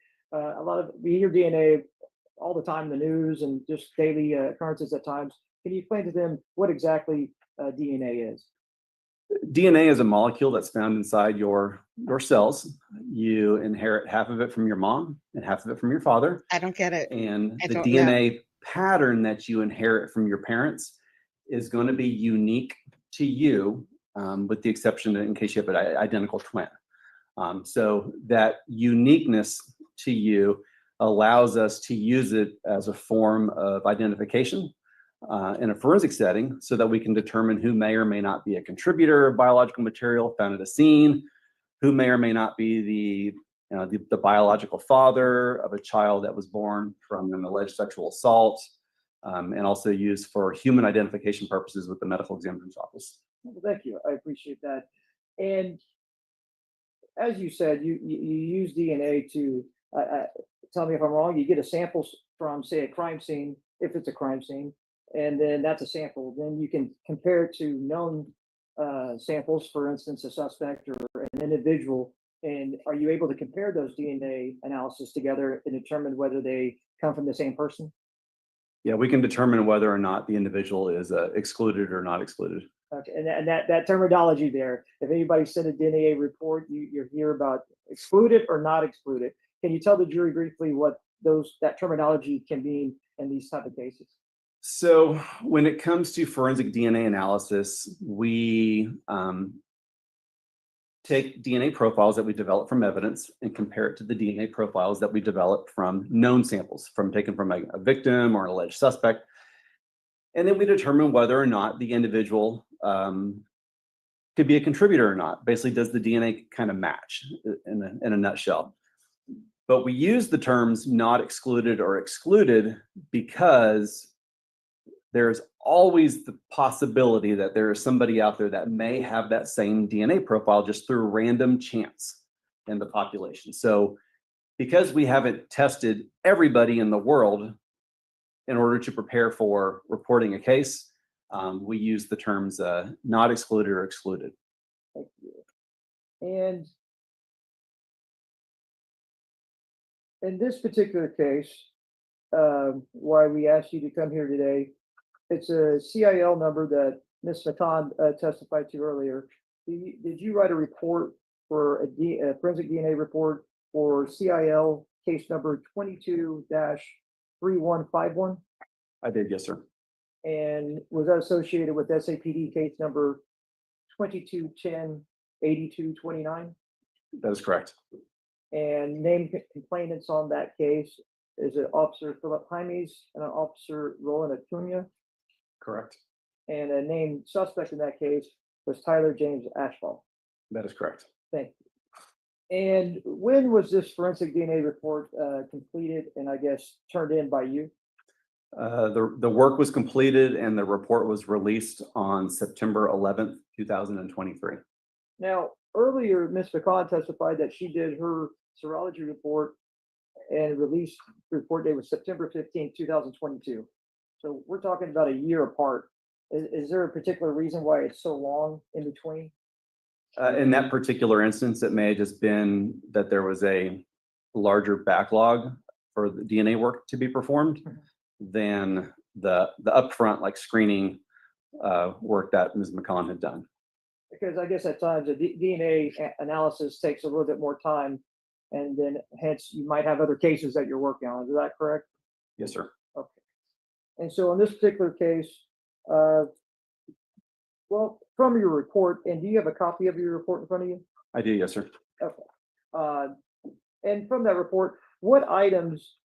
we hear DNA all the time in the news and just daily occurrences at times. Can you explain to them what exactly DNA is? DNA is a molecule that's found inside your cells. You inherit half of it from your mom and half of it from your father. I don't get it. And I the don't DNA pattern that you inherit from your parents is going to be unique to you, with the exception in case you have an identical twin. So that uniqueness to you allows us to use it as a form of identification in a forensic setting, so that we can determine who may or may not be a contributor of biological material found at a scene, who may or may not be the biological father of a child that was born from an alleged sexual assault, and also used for human identification purposes with the medical examiner's office. Well, thank you. I appreciate that. And as you said, you use DNA to, tell me if I'm wrong, you get a sample from, say, a crime scene, if it's a crime scene, and then that's a sample. Then you can compare it to known samples, for instance, a suspect or an individual. And are you able to compare those DNA analysis together and determine whether they come from the same person? Yeah, we can determine whether or not the individual is excluded or not excluded. Okay, and that terminology there, if anybody sent a DNA report, you hear about excluded or not excluded. Can you tell the jury briefly what that terminology can mean in these type of cases? So when it comes to forensic DNA analysis, we take DNA profiles that we develop from evidence and compare it to the DNA profiles that we develop from known samples, taken from a victim or an alleged suspect. And then we determine whether or not the individual could be a contributor or not. Basically, does the DNA kind of match in a nutshell? But we use the terms not excluded or excluded because there's always the possibility that there is somebody out there that may have that same DNA profile just through random chance in the population. So because we haven't tested everybody in the world in order to prepare for reporting a case, we use the terms not excluded or excluded. Thank you. And in this particular case, why we asked you to come here today, it's a CIL number that Ms. Matan testified to earlier. Did you write a report for a forensic DNA report for CIL case number 22-3151? I did, yes, sir. And was that associated with SAPD case number 2210-8229? That is correct. And named complainants on that case is it Officer Philip Jaimes and an Officer Roland Acuna? Correct. And a named suspect in that case was Tyler James Ashball. That is correct. Thank you. And when was this forensic DNA report completed and I guess turned in by you? The work was completed and the report was released on September 11th, 2023. Now, earlier, Ms. McCaw testified that she did her serology report and released the report date was September 15th, 2022. So we're talking about a year apart. Is there a particular reason why it's so long in between? In that particular instance, it may have just been that there was a larger backlog for the DNA work to be performed than the upfront like screening work that Ms. McCon had done. Because I guess at times the DNA analysis takes a little bit more time, and then hence you might have other cases that you're working on. Is that correct? Yes, sir. Okay. And so in this particular case, well, from your report, and do you have a copy of your report in front of you? I do, yes, sir. Okay. And from that report, what items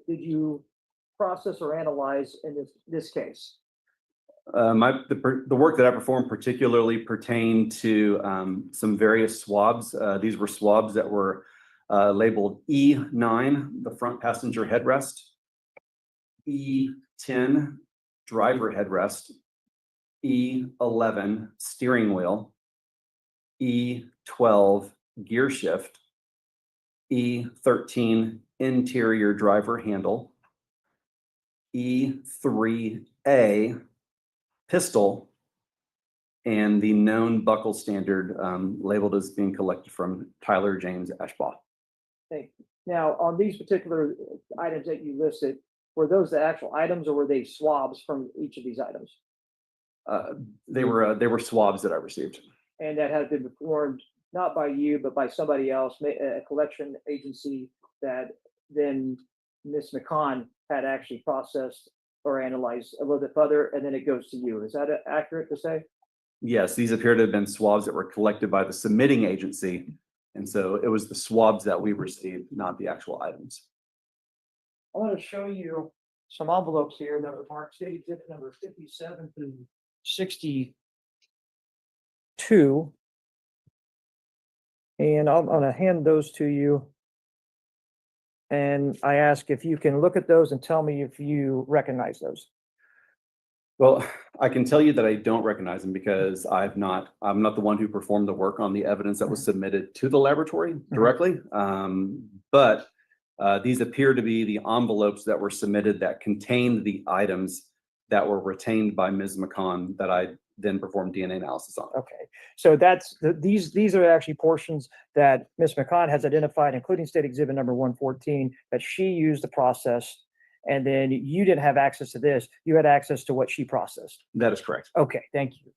did you process or analyze in this case? The work that I performed particularly pertained to some various swabs. These were swabs that were labeled E9, the front passenger headrest, E10, driver headrest, E11, steering wheel, E12, gear shift, E13, interior driver handle, E3A, pistol, and the known buckle standard labeled as being collected from Tyler James Ashbaugh. Thank you. Now, on these particular items that you listed, were those the actual items or were they swabs from each of these items? They were swabs that I received. And that had been performed not by you, but by somebody else, a collection agency that then Ms. McCon had actually processed or analyzed a little bit further, and then it goes to you. Is that accurate to say? Yes, these appear to have been swabs that were collected by the submitting agency. And so it was the swabs that we received, not the actual items. I want to show you some envelopes here that are marked state exhibit number 57 through 62. And I'm gonna hand those to you. And I ask if you can look at those and tell me if you recognize those. Well, I can tell you that I don't recognize them because I'm not the one who performed the work on the evidence that was submitted to the laboratory directly. But these appear to be the envelopes that were submitted that contained the items that were retained by Ms. McCon that I then performed DNA analysis on. Okay, so that's, these are actually portions that Ms. McCon has identified, including state exhibit number 114, that she used to process. And then you didn't have access to this, you had access to what she processed. That is correct. Okay, thank you.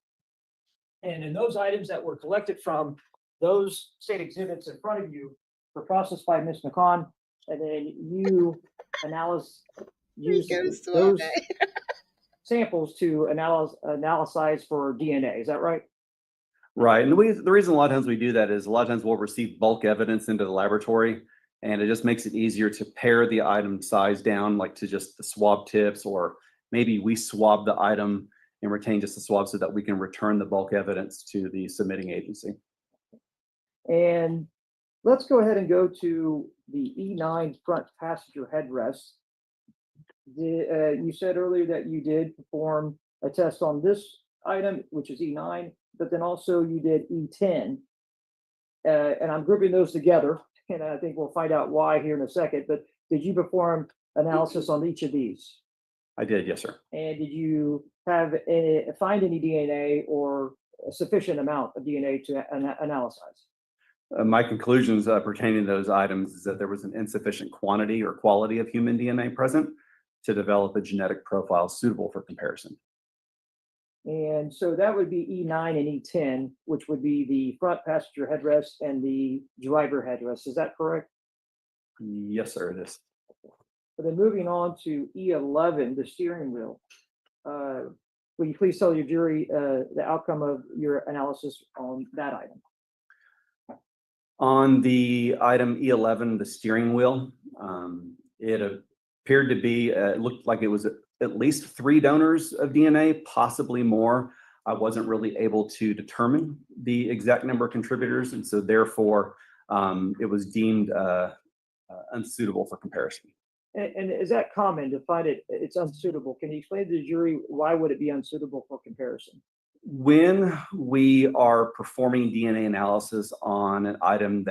And in those items that were collected from those state exhibits in front of you were processed by Ms. McCon, and then you used goes to those that. samples to analyze for DNA. Is that right? Right. And the reason a lot of times we do that is a lot of times we'll receive bulk evidence into the laboratory, and it just makes it easier to pare the item size down, like to just the swab tips, or maybe we swab the item and retain just the swab so that we can return the bulk evidence to the submitting agency. And let's go ahead and go to the E9 front passenger headrest. You said earlier that you did perform a test on this item, which is E9, but then also you did E10. And I'm grouping those together, and I think we'll find out why here in a second, but did you perform analysis on each of these? I did, yes, sir. And did you find any DNA or a sufficient amount of DNA to analyze? My conclusions pertaining to those items is that there was an insufficient quantity or quality of human DNA present to develop a genetic profile suitable for comparison. And so that would be E9 and E10, which would be the front passenger headrest and the driver headrest. Is that correct? Yes, sir, it is. But then moving on to E11, the steering wheel. Will you please tell your jury the outcome of your analysis on that item? On the item E11, the steering wheel, it appeared to be, it looked like it was at least 3 donors of DNA, possibly more. I wasn't really able to determine the exact number of contributors, and so therefore it was deemed unsuitable for comparison. And is that common to find it's unsuitable? Can you explain to the jury why would it be unsuitable for comparison? When we are performing DNA analysis on an item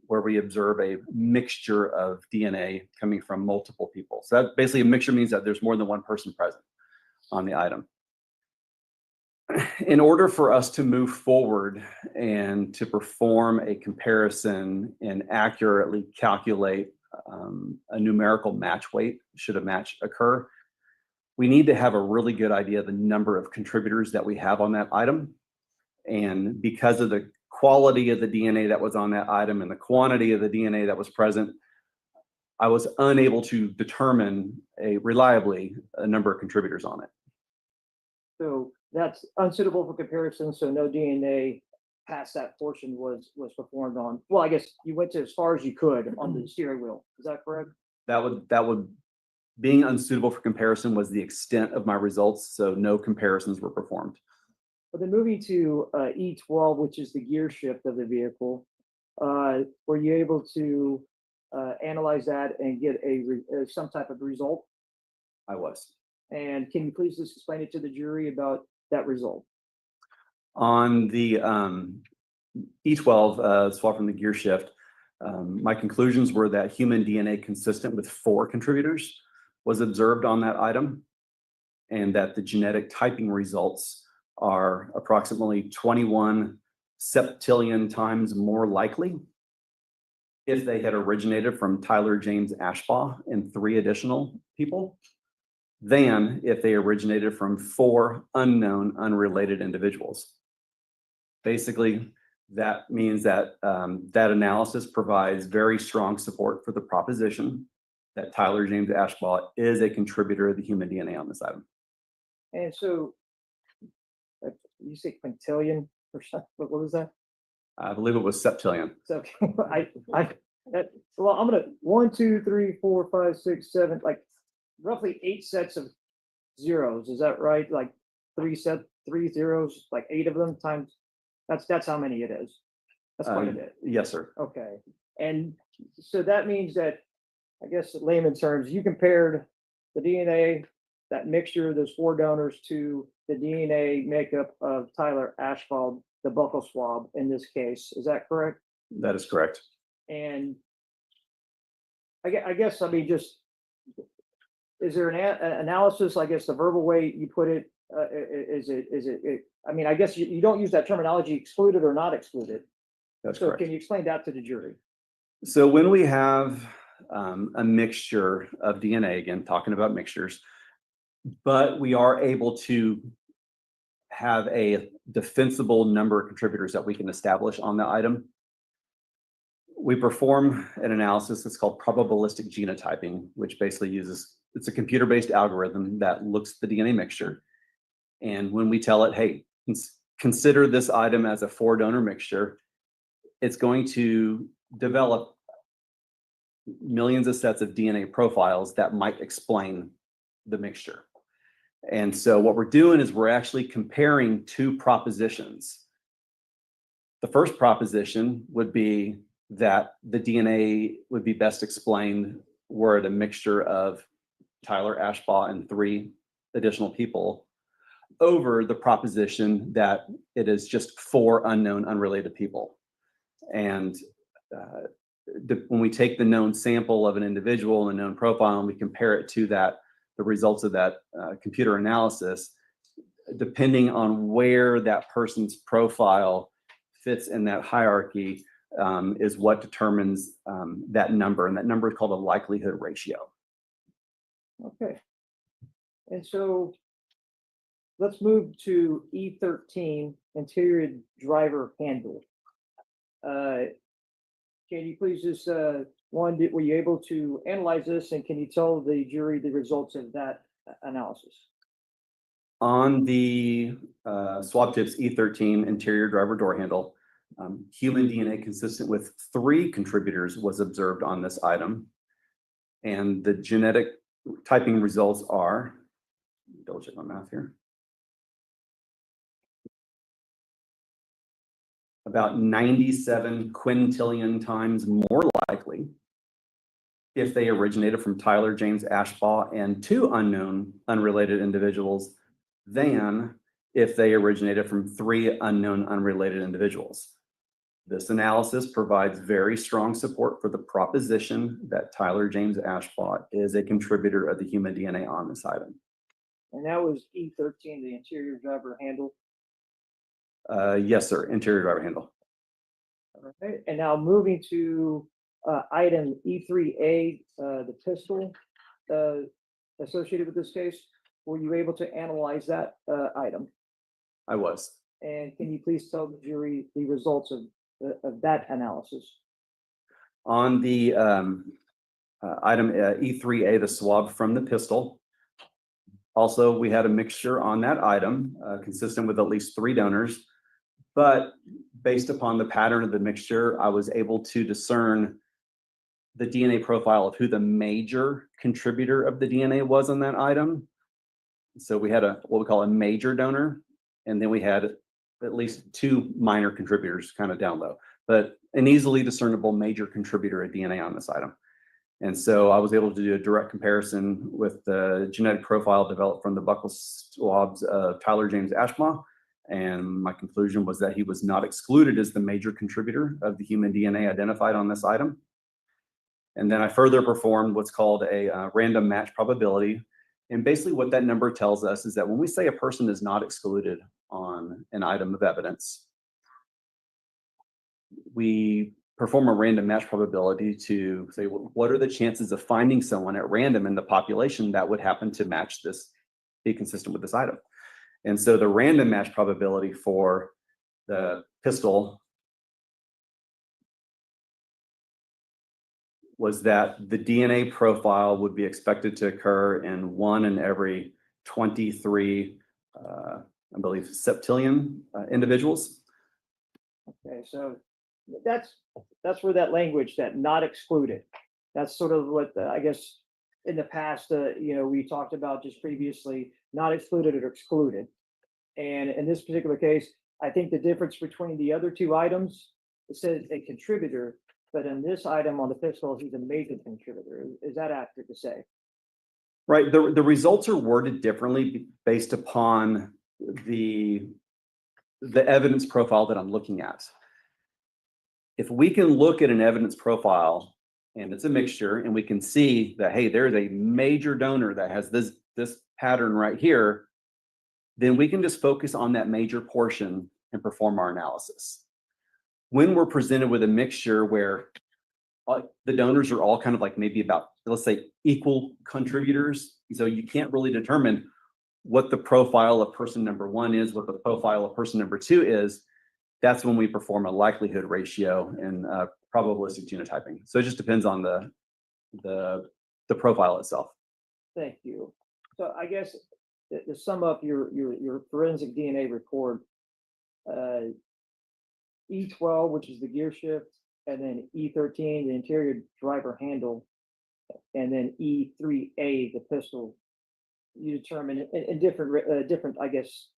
where we observe a mixture of DNA coming from multiple people. So that basically a mixture means that there's more than one person present on the item. In order for us to move forward and to perform a comparison and accurately calculate a numerical match weight, should a match occur, we need to have a really good idea of the number of contributors that we have on that item. And because of the quality of the DNA that was on that item and the quantity of the DNA that was present, I was unable to determine reliably a number of contributors on it. So that's unsuitable for comparison. So no DNA past that portion was performed on. Well, I guess you went to as far as you could on the steering wheel. Is that correct? That would being unsuitable for comparison was the extent of my results. So no comparisons were performed. But then moving to E12, which is the gear shift of the vehicle, were you able to analyze that and get some type of result? I was. And can you please just explain it to the jury about that result? On the E12, swap from the gear shift, my conclusions were that human DNA consistent with 4 contributors was observed on that item, and that the genetic typing results are approximately 21 septillion times more likely if they had originated from Tyler James Ashbaugh and 3 additional people than if they originated from 4 unknown, unrelated individuals. Basically, that means that that analysis provides very strong support for the proposition that Tyler James Ashbaugh is a contributor of the human DNA on this item. And so, you say quintillion or something? What was that? I believe it was septillion. So well, I'm gonna 1, 2, 3, 4, 5, 6, 7, like roughly 8 sets of zeros. Is that right? Like 3 zeros, like 8 of them times. That's how many it is. That's quite a bit. Yes, sir. Okay, and so that means that, I guess in layman terms, you compared the DNA, that mixture of those 4 donors to the DNA makeup of Tyler Ashford, the buccal swab in this case. Is that correct? That is correct. And I guess, I mean, just, is there an analysis, I guess the verbal way you put it, I mean, I guess you don't use that terminology, excluded or not excluded. That's So correct. can you explain that to the jury? So when we have a mixture of DNA, again, talking about mixtures, but we are able to have a defensible number of contributors that we can establish on the item, we perform an analysis that's called probabilistic genotyping, which basically uses, it's a computer-based algorithm that looks at the DNA mixture. And when we tell it, hey, consider this item as a 4-donor mixture, it's going to develop millions of sets of DNA profiles that might explain the mixture. And so what we're doing is we're actually comparing 2 propositions. The first proposition would be that the DNA would be best explained were it a mixture of Tyler Ashbaugh and 3 additional people, over the proposition that it is just 4 unknown, unrelated people. And when we take the known sample of an individual and a known profile and we compare it to the results of that computer analysis, depending on where that person's profile fits in that hierarchy, is what determines that number. And that number is called a likelihood ratio. Okay. And so let's move to E13, interior driver handle. Can you please just, were you able to analyze this, and can you tell the jury the results of that analysis? On the swab tips E13 interior driver door handle, human DNA consistent with 3 contributors was observed on this item. And the genetic typing results are, double check my math here, about 97 quintillion times more likely if they originated from Tyler James Ashbaugh and 2 unknown unrelated individuals than if they originated from 3 unknown unrelated individuals. This analysis provides very strong support for the proposition that Tyler James Ashbaugh is a contributor of the human DNA on this item. And that was E13, the interior driver handle. Yes, sir, interior driver handle. All right. And now moving to item E3A, the pistol associated with this case. Were you able to analyze that item? I was. And can you please tell the jury the results of that analysis? On the item E3A, the swab from the pistol, also we had a mixture on that item consistent with at least 3 donors, but based upon the pattern of the mixture, I was able to discern the DNA profile of who the major contributor of the DNA was on that item. So we had what we call a major donor, and then we had at least 2 minor contributors kind of down low, but an easily discernible major contributor of DNA on this item. And so I was able to do a direct comparison with the genetic profile developed from the buccal swabs of Tyler James Ashbaugh. And my conclusion was that he was not excluded as the major contributor of the human DNA identified on this item. And then I further performed what's called a random match probability. And basically what that number tells us is that when we say a person is not excluded on an item of evidence, we perform a random match probability to say, well, what are the chances of finding someone at random in the population that would happen to match this, be consistent with this item? And so the random match probability for the pistol was that the DNA profile would be expected to occur in 1 in every 23, I believe, septillion individuals. Okay, so that's where that language, that not excluded, that's sort of what I guess in the past, we talked about just previously, not excluded or excluded. And in this particular case, I think the difference between the other 2 items it says a contributor, but in this item on the pistol, he's a major contributor. Is that accurate to say? Right, the results are worded differently based upon the evidence profile that I'm looking at. If we can look at an evidence profile and it's a mixture and we can see that, hey, there's a major donor that has this pattern right here, then we can just focus on that major portion and perform our analysis. When we're presented with a mixture where the donors are all kind of like maybe about, let's say, equal contributors, so you can't really determine what the profile of person number one is, what the profile of person number two is, that's when we perform a likelihood ratio and probabilistic genotyping. So it just depends on the profile itself. Thank you. So I guess to sum up your forensic DNA report, E12, which is the gear shift, and then E13, the interior driver handle, and then E3A, the pistol. You determine in different, I guess,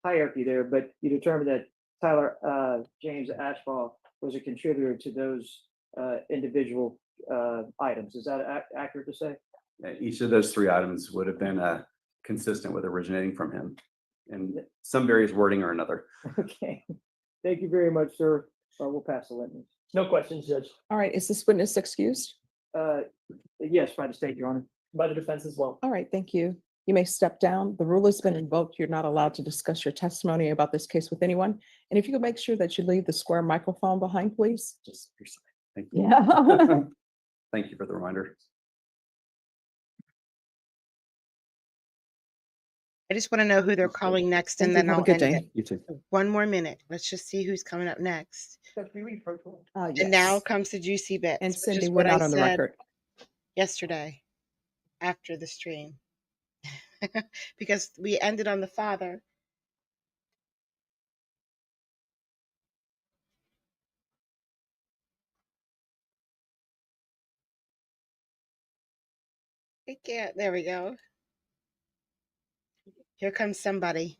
hierarchy there, but you determine that Tyler James Ashbaugh was a contributor to those individual items. Is that accurate to say? Each of those three items would have been consistent with originating from him in some various wording or another. Okay. Thank you very much, sir. We'll pass the witness. No questions, Judge. All right, is this witness excused? Yes, by the state, Your Honor. By the defense as well. All right, thank you. You may step down. The rule has been invoked. You're not allowed to discuss your testimony about this case with anyone. And if you could make sure that you leave the square microphone behind, please. Just your side. Thank you. Yeah. Thank you for the reminder. I just want to know who they're calling next, Thank and you. then Have a I'll good end day. it. You too. One more minute. Let's just see who's coming up next. Yes. And now comes the juicy bit. And which is Cindy, we're what I not on the said record. yesterday after the stream. Because we ended on the father. I can't. There we go. Here comes somebody.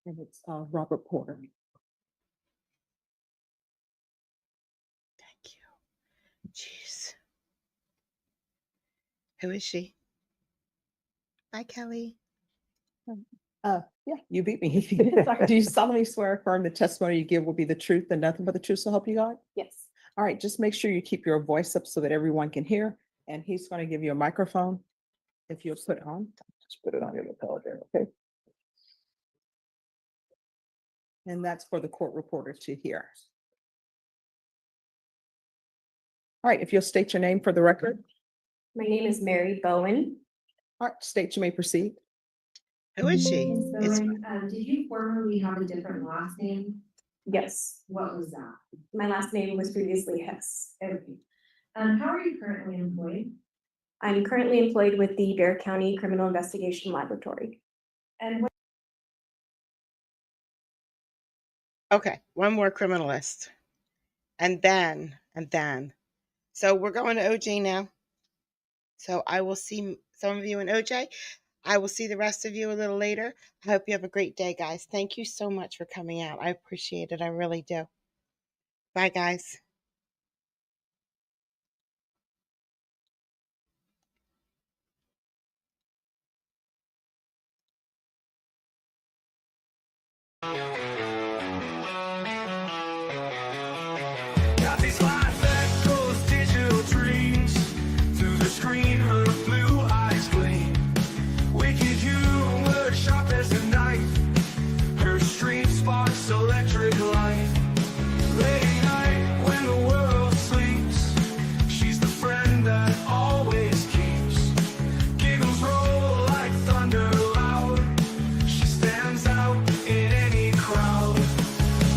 And it's Robert Porter. Thank you. Jeez. Who is she? Bye, Kelly. Yeah, you beat me. Do you solemnly swear or affirm the testimony you give will be the truth and nothing but the truth, so help you God? Yes. All right, just make sure you keep your voice up so that everyone can hear. And he's going to give you a microphone. If you'll put it on, just put it on your lapel there, okay? And that's for the court reporter to hear. All right, if you'll state your name for the record. My name is Mary Bowen. All right, state, you may proceed. Who is she? Ms. It's Bowen, did you formerly have a different last name? Yes, What was that? my last name was previously Hess. Okay. How are you currently employed? I'm currently employed with the Bexar County Criminal Investigation Laboratory. And what okay. One more criminalist. And then. So we're going to OJ now. So I will see some of you in OJ. I will see the rest of you a little later. I hope you have a great day, guys. Thank you so much for coming out. I appreciate it. I really do. Bye, guys. Got these life that goes digital dreams through the screen, her blue eyes gleam. Wicked humor, sharp as a knife. Her stream sparks electric light. Late night when the world sleeps, she's the friend that always keeps. Giggles roll like thunder loud. She stands out in any crowd.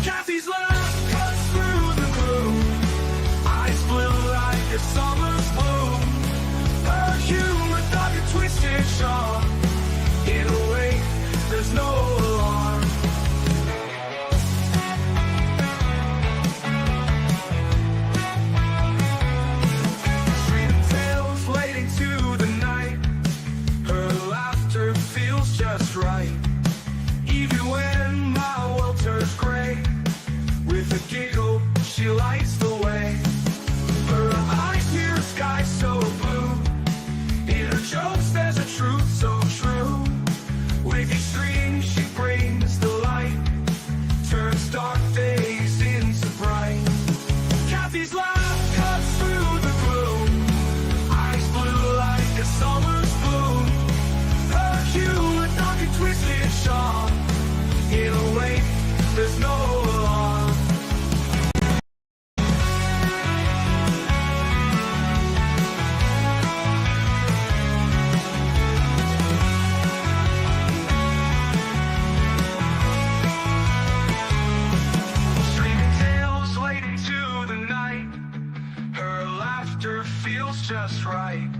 Kathy's laugh cuts through the gloom. Eyes blue like a summer's bloom. Her humor dark and twisted sharp. In a way, there's no alarm. just right.